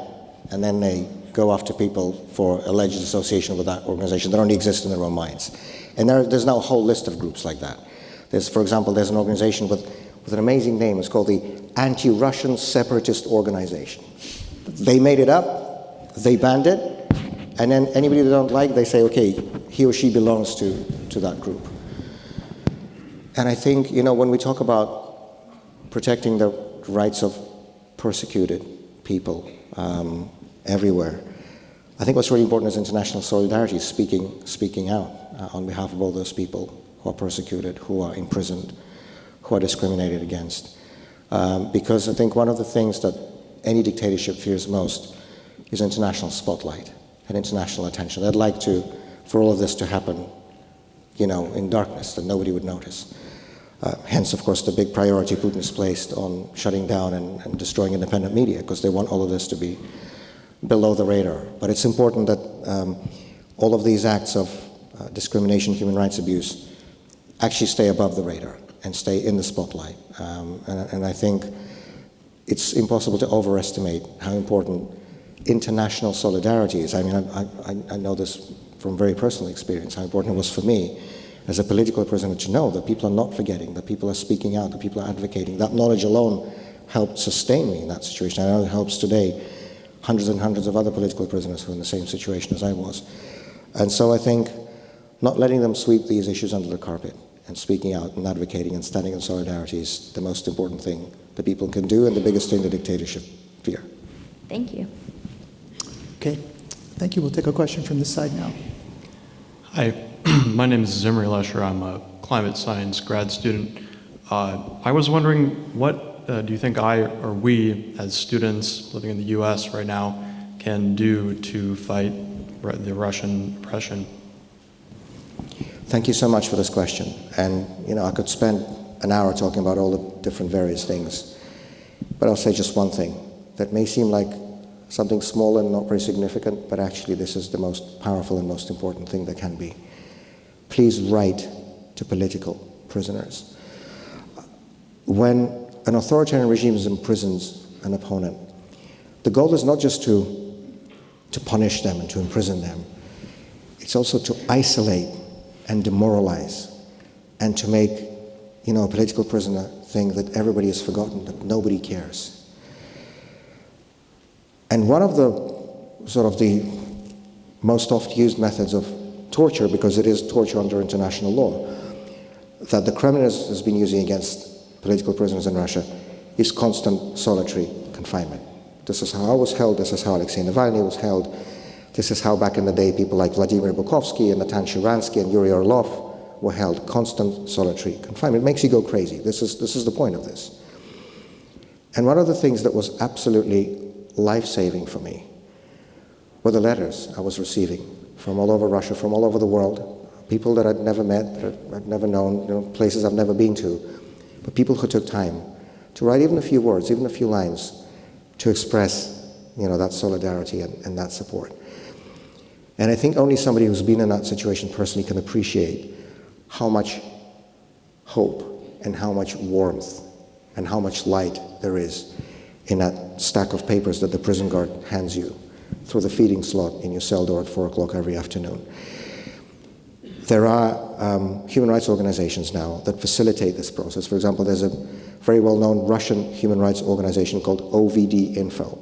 and then they go after people for alleged association with that organization that only exists in their own minds. And there's now a whole list of groups like that. For example, there's an organization with an amazing name. It's called the Anti-Russian Separatist Organization. They made it up, they banned it, and then anybody they don't like, they say, okay, he or she belongs to that group. And I think, when we talk about protecting the rights of persecuted people everywhere, I think what's really important is international solidarity, speaking out on behalf of all those people who are persecuted, who are imprisoned, who are discriminated against. Because I think one of the things that any dictatorship fears most is international spotlight and international attention. They'd like for all of this to happen, in darkness, that nobody would notice. Hence, of course, the big priority Putin has placed on shutting down and destroying independent media, because they want all of this to be below the radar. But it's important that all of these acts of discrimination, human rights abuse, actually stay above the radar and stay in the spotlight. And I think it's impossible to overestimate how important international solidarities. I mean, I know this from very personal experience, how important it was for me as a political prisoner to know that people are not forgetting, that people are speaking out, that people are advocating. That knowledge alone helped sustain me in that situation. I know it helps today hundreds and hundreds of other political prisoners who are in the same situation as I was. And so I think not letting them sweep these issues under the carpet and speaking out and advocating and standing in solidarity is the most important thing that people can do and the biggest thing the dictatorship fear. Thank you. Okay, thank you. We'll take a question from this side now. Hi, my name is Zimri Lesher. I'm a climate science grad student. I was wondering, what do you think I or we, as students living in the US right now, can do to fight the Russian oppression? Thank you so much for this question. And, you know, I could spend an hour talking about all the different various things, but I'll say just one thing that may seem like something small and not very significant, but actually this is the most powerful and most important thing that can be. Please write to political prisoners. When an authoritarian regime imprisons an opponent, the goal is not just to punish them and to imprison them. It's also to isolate and demoralize and to make, you know, a political prisoner think that everybody has forgotten, that nobody cares. And one of the sort of the most oft used methods of torture, because it is torture under international law, that the Kremlin has been using against political prisoners in Russia is constant solitary confinement. This is how I was held, this is how Alexei Navalny was held, this is how back in the day people like Vladimir Bukovsky and Natan Sharansky and Yuri Orlov were held, constant solitary confinement. It makes you go crazy. This is the point of this. And one of the things that was absolutely life-saving for me were the letters I was receiving from all over Russia, from all over the world, people that I'd never met, that I'd never known, you know, places I've never been to, but people who took time to write even a few words, even a few lines, to express, you know, that solidarity and that support. And I think only somebody who's been in that situation personally can appreciate how much hope and how much warmth and how much light there is in that stack of papers that the prison guard hands you through the feeding slot in your cell door at 4 o'clock every afternoon. There are human rights organizations now that facilitate this process. For example, there's a very well-known Russian human rights organization called OVD Info,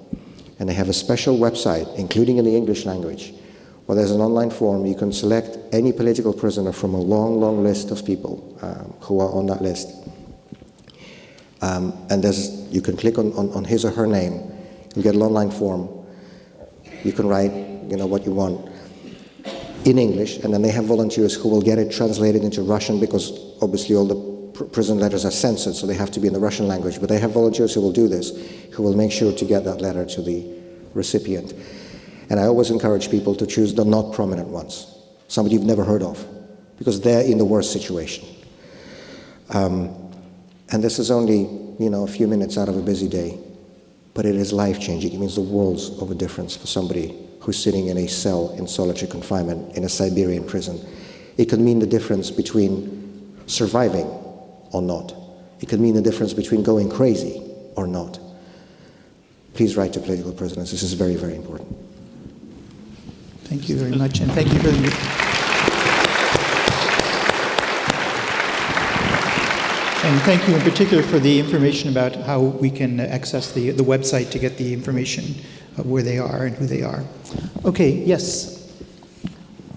and they have a special website, including in the English language, where there's an online form. You can select any political prisoner from a long, long list of people who are on that list. And you can click on his or her name. You get an online form. You can write, you know, what you want in English, and then they have volunteers who will get it translated into Russian, because obviously all the prison letters are censored, so they have to be in the Russian language. But they have volunteers who will do this, who will make sure to get that letter to the recipient. And I always encourage people to choose the not prominent ones, somebody you've never heard of, because they're in the worst situation. And this is only, you know, a few minutes out of a busy day, but it is life-changing. It means the world's of a difference for somebody who's sitting in a cell in solitary confinement in a Siberian prison. It could mean the difference between surviving or not. It could mean the difference between going crazy or not. Please write to political prisoners. This is very, very important. Thank you very much, and thank you very much. And thank you in particular for the information about how we can access the website to get the information of where they are and who they are. Okay, yes.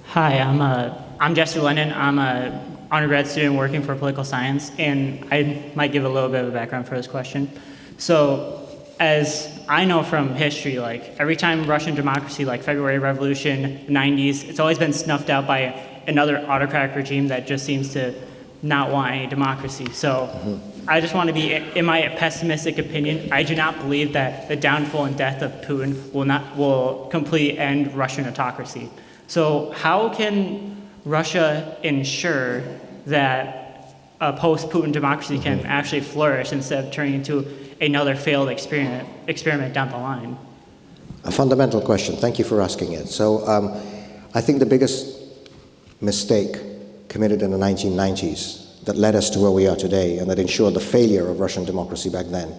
Hi, I'm Jesse Lennon. I'm an undergrad student working for political science, and I might give a little bit of a background for this question. So, as I know from history, like every time Russian democracy, like February Revolution, 90s, it's always been snuffed out by another autocratic regime that just seems to not want any democracy. So I just want to be, in my pessimistic opinion, I do not believe that the downfall and death of Putin will completely end Russian autocracy. So how can Russia ensure that a post-Putin democracy can actually flourish instead of turning into another failed experiment down the line? A fundamental question. Thank you for asking it. So I think the biggest mistake committed in the 1990s that led us to where we are today and that ensured the failure of Russian democracy back then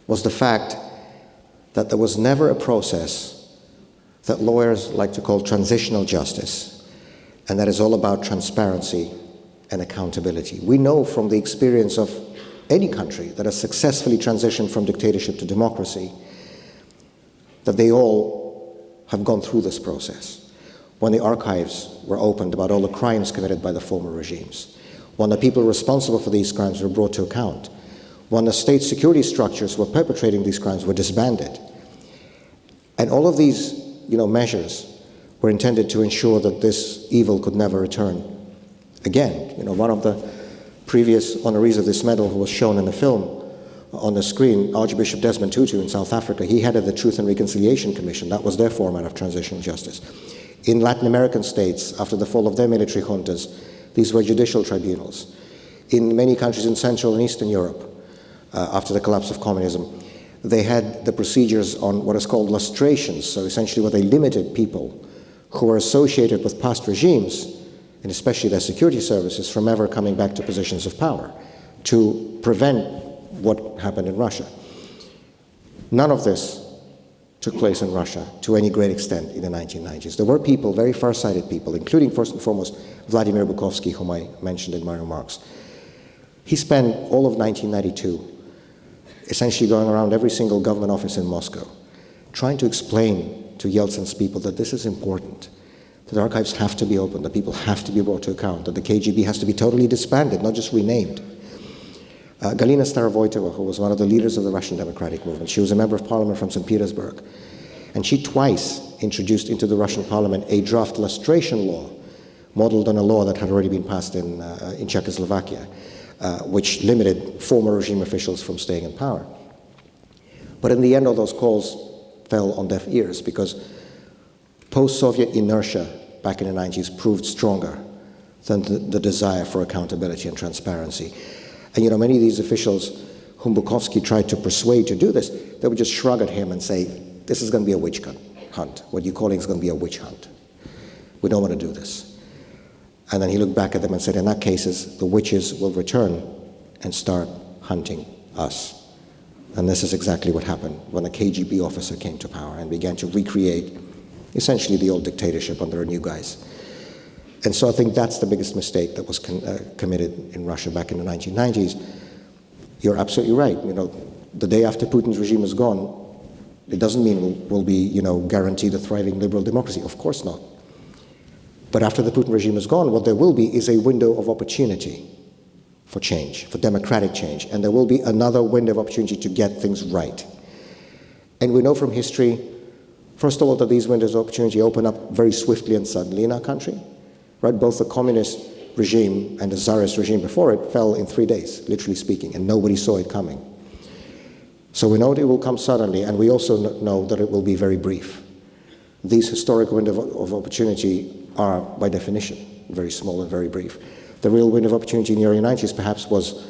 was the fact that there was never a process that lawyers like to call transitional justice, and that is all about transparency and accountability. We know from the experience of any country that has successfully transitioned from dictatorship to democracy that they all have gone through this process. When the archives were opened about all the crimes committed by the former regimes, when the people responsible for these crimes were brought to account, when the state security structures who were perpetrating these crimes were disbanded. And all of these measures were intended to ensure that this evil could never return again. One of the previous honorees of this medal who was shown in the film on the screen, Archbishop Desmond Tutu in South Africa, he headed the Truth and Reconciliation Commission. That was their format of transitional justice. In Latin American states, after the fall of their military juntas, these were judicial tribunals. In many countries in Central and Eastern Europe, after the collapse of communism, they had the procedures on what is called lustrations, so essentially where they limited people who were associated with past regimes, and especially their security services, from ever coming back to positions of power, to prevent what happened in Russia. None of this took place in Russia to any great extent in the 1990s. There were people, very far-sighted people, including first and foremost Vladimir Bukovsky, whom I mentioned in my remarks. He spent all of 1992 essentially going around every single government office in Moscow, trying to explain to Yeltsin's people that this is important, that archives have to be open, that people have to be brought to account, that the KGB has to be totally disbanded, not just renamed. Galina Starovoytova, who was one of the leaders of the Russian Democratic Movement, she was a member of parliament from St. Petersburg, and she twice introduced into the Russian parliament a draft lustration law, modeled on a law that had already been passed in Czechoslovakia, which limited former regime officials from staying in power. But in the end, all those calls fell on deaf ears because post-Soviet inertia back in the 90s proved stronger than the desire for accountability and transparency. And many of these officials whom Bukovsky tried to persuade to do this, they would just shrug at him and say, this is going to be a witch hunt. What you're calling is going to be a witch hunt. We don't want to do this. And then he looked back at them and said, in that case, the witches will return and start hunting us. And this is exactly what happened when a KGB officer came to power and began to recreate essentially the old dictatorship under a new guise. And so I think that's the biggest mistake that was committed in Russia back in the 1990s. You're absolutely right. The day after Putin's regime is gone, it doesn't mean we'll be, guaranteed a thriving liberal democracy. Of course not. But after the Putin regime is gone, what there will be is a window of opportunity for change, for democratic change. And there will be another window of opportunity to get things right. And we know from history, first of all, that these windows of opportunity open up very swiftly and suddenly in our country. Right? Both the communist regime and the Tsarist regime before it fell in 3 days, literally speaking, and nobody saw it coming. So we know it will come suddenly, and we also know that it will be very brief. These historic windows of opportunity are, by definition, very small and very brief. The real window of opportunity in the early 90s perhaps was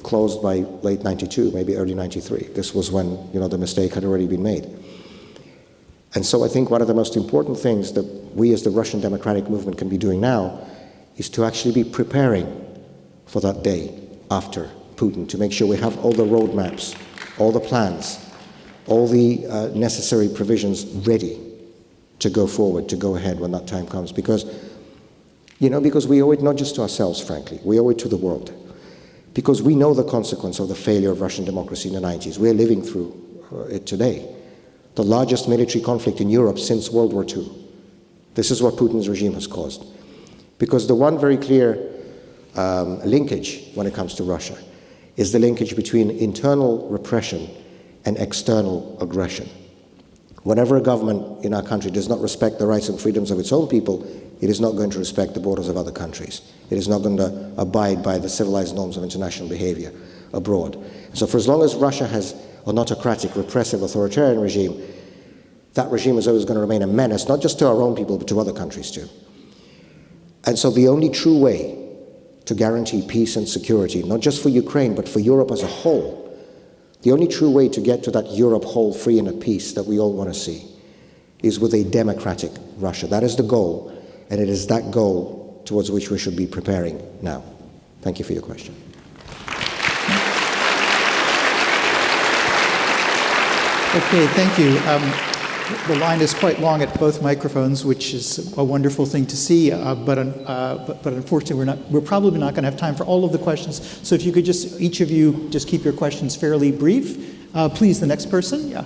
closed by late 92, maybe early 93. This was when, the mistake had already been made. And so I think one of the most important things that we as the Russian democratic movement can be doing now is to actually be preparing for that day after Putin, to make sure we have all the roadmaps, all the plans, all the necessary provisions ready to go forward, to go ahead when that time comes. Because we owe it not just to ourselves, frankly, we owe it to the world. Because we know the consequence of the failure of Russian democracy in the 90s. We're living through it today. The largest military conflict in Europe since World War II. This is what Putin's regime has caused. Because the one very clear linkage when it comes to Russia is the linkage between internal repression and external aggression. Whenever a government in our country does not respect the rights and freedoms of its own people, it is not going to respect the borders of other countries. It is not going to abide by the civilized norms of international behavior abroad. So for as long as Russia has an autocratic, repressive, authoritarian regime, that regime is always going to remain a menace, not just to our own people, but to other countries too. And so the only true way to guarantee peace and security, not just for Ukraine, but for Europe as a whole, the only true way to get to that Europe whole, free and at peace that we all want to see, is with a democratic Russia. That is the goal, and it is that goal towards which we should be preparing now. Thank you for your question. Okay, thank you. The line is quite long at both microphones, which is a wonderful thing to see, but unfortunately we're probably not going to have time for all of the questions. So if you could just, each of you, just keep your questions fairly brief. Please, the next person. Yeah.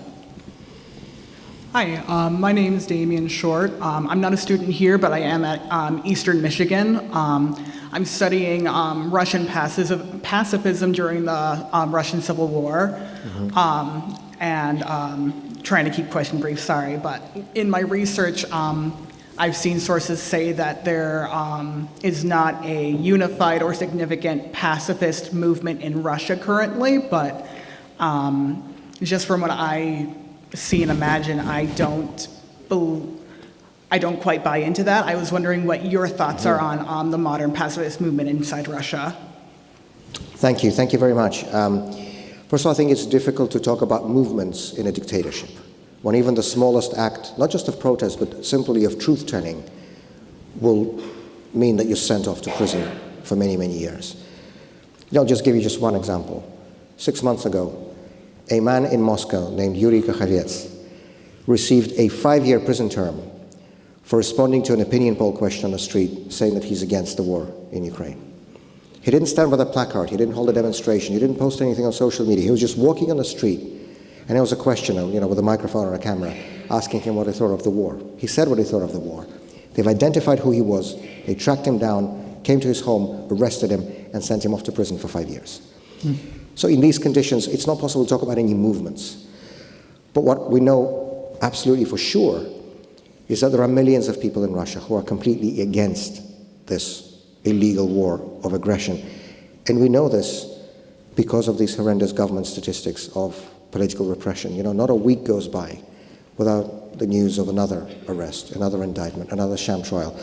Hi, my name is Damian Short. I'm not a student here, but I am at Eastern Michigan. I'm studying Russian pacifism during the Russian Civil War. And trying to keep question brief, sorry, but in my research, I've seen sources say that there is not a unified or significant pacifist movement in Russia currently, but just from what I see and imagine, I don't quite buy into that. I was wondering what your thoughts are on the modern pacifist movement inside Russia. Thank you very much. First of all, I think it's difficult to talk about movements in a dictatorship, when even the smallest act, not just of protest, but simply of truth-telling, will mean that you're sent off to prison for many, many years. I'll just give you just one example. 6 months ago, a man in Moscow named Yuri Kakhovets received a 5-year prison term for responding to an opinion poll question on the street saying that he's against the war in Ukraine. He didn't stand with a placard, he didn't hold a demonstration, he didn't post anything on social media. He was just walking on the street, and there was a questioner, with a microphone or a camera, asking him what he thought of the war. He said what he thought of the war. They've identified who he was, they tracked him down, came to his home, arrested him, and sent him off to prison for 5 years. So in these conditions, it's not possible to talk about any movements. But what we know absolutely for sure is that there are millions of people in Russia who are completely against this illegal war of aggression. And we know this because of these horrendous government statistics of political repression. Not a week goes by without the news of another arrest, another indictment, another sham trial.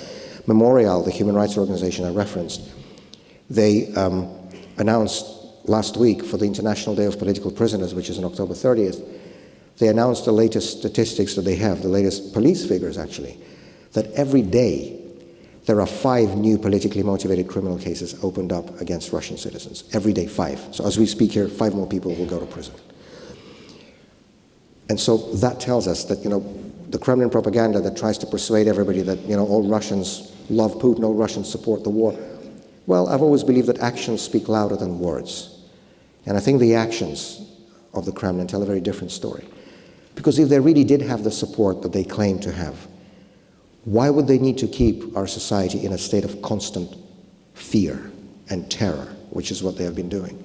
Memorial, the human rights organization I referenced, they announced last week for the International Day of Political Prisoners, which is on October 30th, they announced the latest statistics that they have, the latest police figures actually, that every day there are 5 new politically motivated criminal cases opened up against Russian citizens. Every day, 5. So as we speak here, 5 more people will go to prison. And so that tells us that, the Kremlin propaganda that tries to persuade everybody that, all Russians love Putin, all Russians support the war. Well, I've always believed that actions speak louder than words. And I think the actions of the Kremlin tell a very different story. Because if they really did have the support that they claim to have, why would they need to keep our society in a state of constant fear and terror, which is what they have been doing?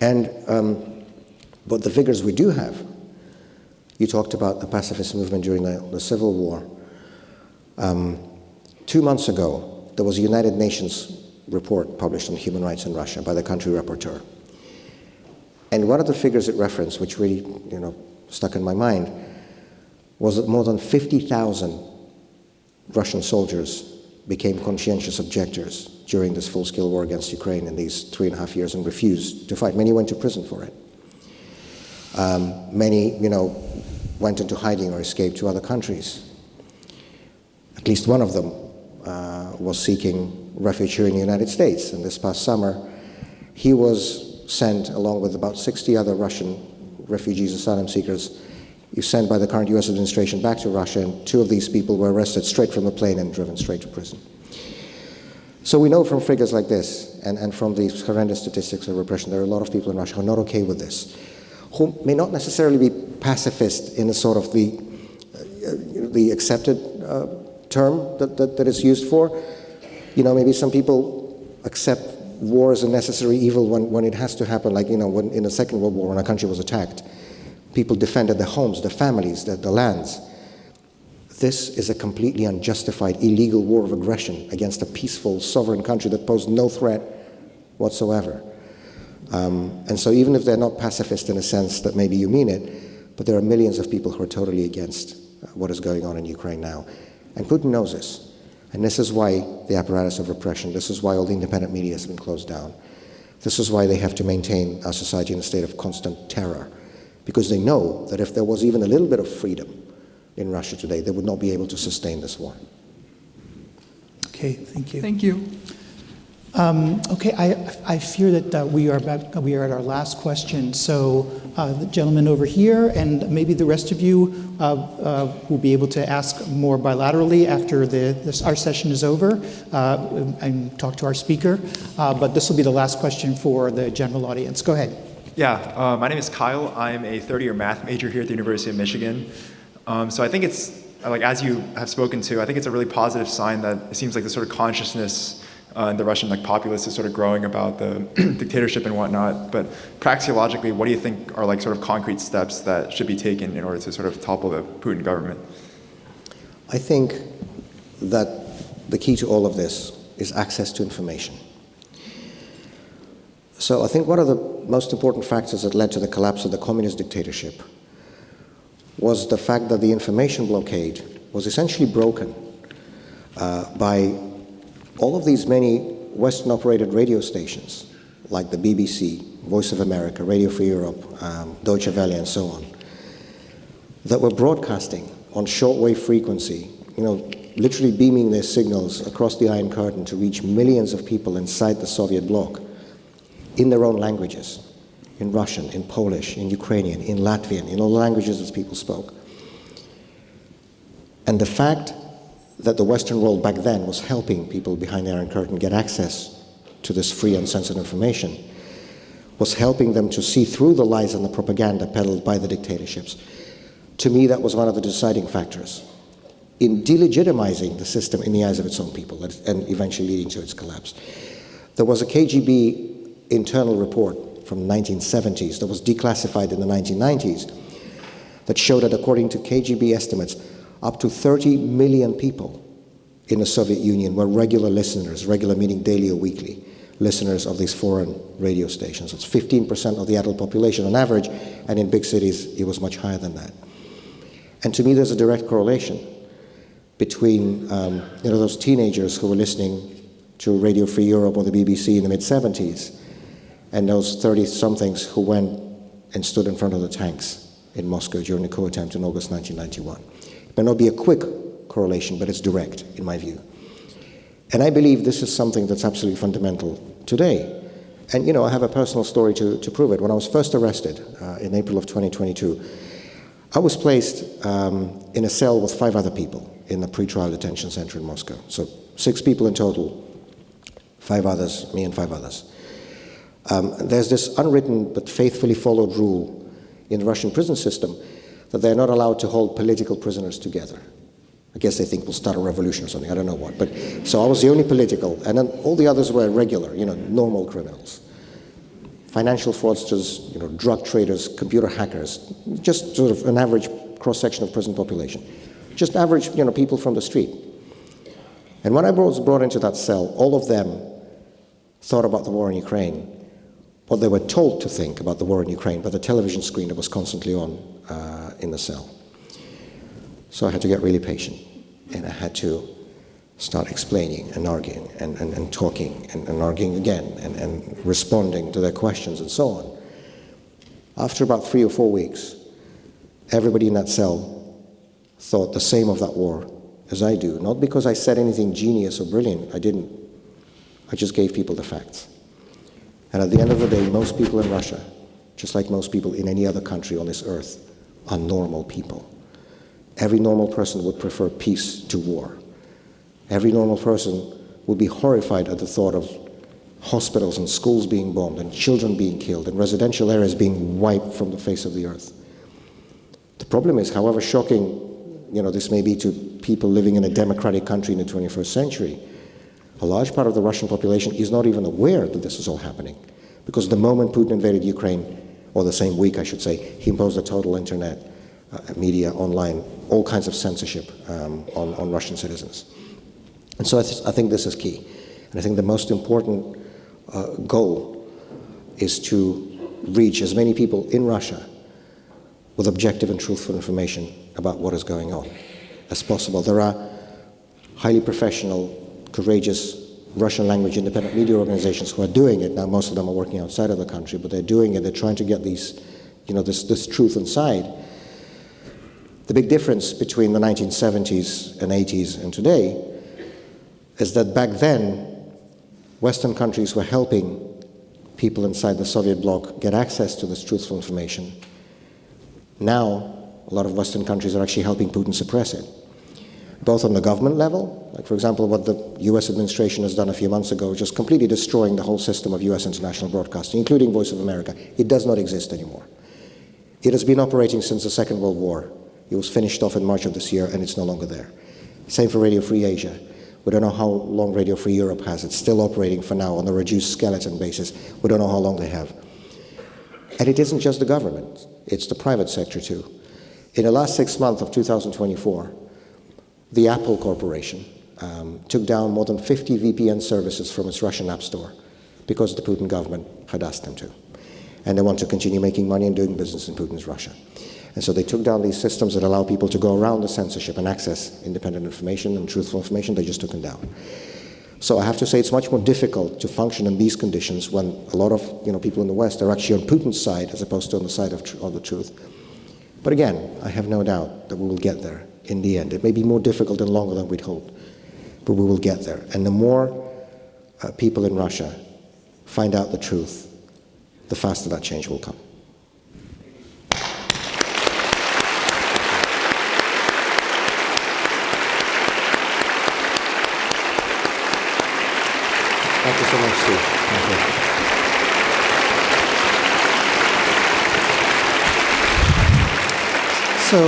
And but the figures we do have, you talked about the pacifist movement during the Civil War. 2 months ago, there was a United Nations report published on human rights in Russia by the country rapporteur. And one of the figures it referenced, which really stuck in my mind, was that more than 50,000 Russian soldiers became conscientious objectors during this full-scale war against Ukraine in these 3.5 years and refused to fight. Many went to prison for it. Many, went into hiding or escaped to other countries. At least one of them was seeking refuge here in the United States. And this past summer, he was sent, along with about 60 other Russian refugees, asylum seekers, sent by the current US administration back to Russia, and 2 of these people were arrested straight from the plane and driven straight to prison. So we know from figures like this, and from these horrendous statistics of repression, there are a lot of people in Russia who are not okay with this, who may not necessarily be pacifist in a sort of the accepted term that is used for. Maybe some people accept war as a necessary evil when it has to happen, like, when in the Second World War, when a country was attacked, people defended their homes, their families, their lands. This is a completely unjustified, illegal war of aggression against a peaceful, sovereign country that posed no threat whatsoever. And so even if they're not pacifist in a sense that maybe you mean it, but there are millions of people who are totally against what is going on in Ukraine now. And Putin knows this. And this is why the apparatus of repression, this is why all the independent media has been closed down. This is why they have to maintain our society in a state of constant terror. Because they know that if there was even a little bit of freedom in Russia today, they would not be able to sustain this war. Okay, thank you. Thank you. Okay, I fear that we are at our last question. So the gentleman over here, and maybe the rest of you will be able to ask more bilaterally after our session is over and talk to our speaker. But this will be the last question for the general audience. Go ahead. Yeah, my name is Kyle. I'm a third-year math major here at the University of Michigan. So I think it's, like as you have spoken to, I think it's a really positive sign that it seems like the sort of consciousness in the Russian populace is sort of growing about the dictatorship and whatnot. But praxeologically, what do you think are sort of concrete steps that should be taken in order to sort of topple the Putin government? I think that the key to all of this is access to information. So I think one of the most important factors that led to the collapse of the communist dictatorship was the fact that the information blockade was essentially broken by all of these many Western-operated radio stations, like the BBC, Voice of America, Radio Free Europe, Deutsche Welle, and so on, that were broadcasting on shortwave frequency, literally beaming their signals across the Iron Curtain to reach millions of people inside the Soviet bloc in their own languages, in Russian, in Polish, in Ukrainian, in Latvian, in all the languages that people spoke. And the fact that the Western world back then was helping people behind the Iron Curtain get access to this free and censored information, was helping them to see through the lies and the propaganda peddled by the dictatorships. To me, that was one of the deciding factors in delegitimizing the system in the eyes of its own people and eventually leading to its collapse. There was a KGB internal report from the 1970s that was declassified in the 1990s that showed that according to KGB estimates, up to 30 million people in the Soviet Union were regular listeners, regular meaning daily or weekly, listeners of these foreign radio stations. It's 15% of the adult population on average, and in big cities it was much higher than that. And to me there's a direct correlation between those teenagers who were listening to Radio Free Europe or the BBC in the mid-70s and those 30-somethings who went and stood in front of the tanks in Moscow during the coup attempt in August 1991. It may not be a quick correlation, but it's direct, in my view. And I believe this is something that's absolutely fundamental today. And, I have a personal story to prove it. When I was first arrested in April of 2022, I was placed in a cell with 5 other people in a pretrial detention center in Moscow. So 6 people in total, 5 others, me and 5 others. There's this unwritten but faithfully followed rule in the Russian prison system that they're not allowed to hold political prisoners together. I guess they think we'll start a revolution or something, I don't know what. But so I was the only political, and then all the others were regular, normal criminals. Financial fraudsters, drug traders, computer hackers, just sort of an average cross-section of prison population. Just average, people from the street. And when I was brought into that cell, all of them thought about the war in Ukraine, what they were told to think about the war in Ukraine by the television screen that was constantly on in the cell. So I had to get really patient, and I had to start explaining and arguing and talking and arguing again and responding to their questions and so on. After about 3 or 4 weeks, everybody in that cell thought the same of that war as I do. Not because I said anything genius or brilliant, I didn't. I just gave people the facts. And at the end of the day, most people in Russia, just like most people in any other country on this earth, are normal people. Every normal person would prefer peace to war. Every normal person would be horrified at the thought of hospitals and schools being bombed and children being killed and residential areas being wiped from the face of the earth. The problem is, however shocking this may be to people living in a democratic country in the 21st century, a large part of the Russian population is not even aware that this is all happening. Because the moment Putin invaded Ukraine, or the same week I should say, he imposed a total internet, media, online, all kinds of censorship on Russian citizens. And so I think this is key. And I think the most important goal is to reach as many people in Russia with objective and truthful information about what is going on as possible. There are highly professional, courageous Russian language independent media organizations who are doing it. Now most of them are working outside of the country, but they're doing it. They're trying to get these, this truth inside. The big difference between the 1970s and 80s and today is that back then Western countries were helping people inside the Soviet bloc get access to this truthful information. Now, a lot of Western countries are actually helping Putin suppress it, both on the government level, like for example what the US administration has done a few months ago, just completely destroying the whole system of US international broadcasting, including Voice of America. It does not exist anymore. It has been operating since the Second World War. It was finished off in March of this year, and it's no longer there. Same for Radio Free Asia. We don't know how long Radio Free Europe has. It's still operating for now on a reduced skeleton basis. We don't know how long they have. And it isn't just the government. It's the private sector too. In the last 6 months of 2024, the Apple Corporation took down more than 50 VPN services from its Russian App Store because the Putin government had asked them to. And they want to continue making money and doing business in Putin's Russia. And so they took down these systems that allow people to go around the censorship and access independent information and truthful information. They just took them down. So I have to say it's much more difficult to function in these conditions when a lot of people in the West are actually on Putin's side as opposed to on the side of the truth. But again, I have no doubt that we will get there in the end. It may be more difficult and longer than we'd hoped, but we will get there. And the more people in Russia find out the truth, the faster that change will come. Thank you so much, Steve. Thank you. So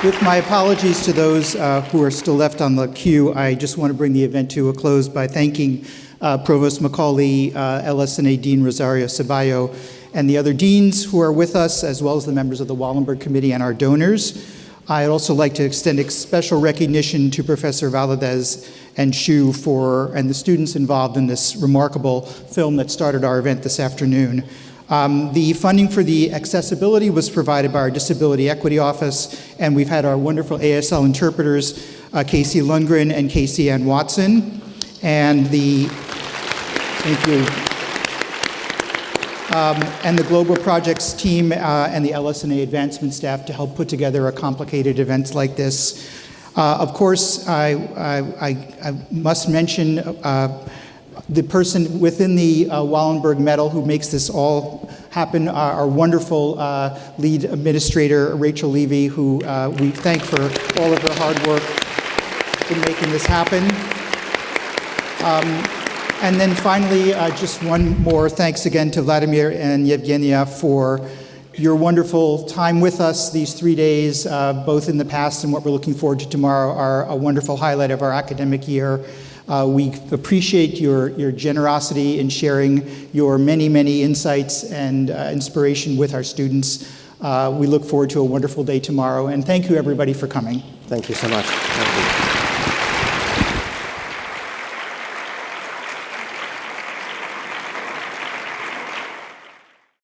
with my apologies to those who are still left on the queue, I just want to bring the event to a close by thanking Provost Macaulay, LSNA Dean Rosario Ceballo, and the other deans who are with us, as well as the members of the Wallenberg Committee and our donors. I'd also like to extend a special recognition to Professor Valadez and Shu and the students involved in this remarkable film that started our event this afternoon. The funding for the accessibility was provided by our Disability Equity Office, and we've had our wonderful ASL interpreters, Casey Lundgren and Casey Ann Watson, and thank you. And the Global Projects team and the LSNA advancement staff to help put together a complicated event like this. Of course, I must mention the person within the Wallenberg Medal who makes this all happen, our wonderful lead administrator, Rachel Levy, who we thank for all of her hard work in making this happen. And then finally, just one more thanks again to Vladimir and Yevgenia for your wonderful time with us these 3 days, both in the past and what we're looking forward to tomorrow, are a wonderful highlight of our academic year. We appreciate your generosity in sharing your many, many insights and inspiration with our students. We look forward to a wonderful day tomorrow, and thank you everybody for coming. Thank you so much. Thank you.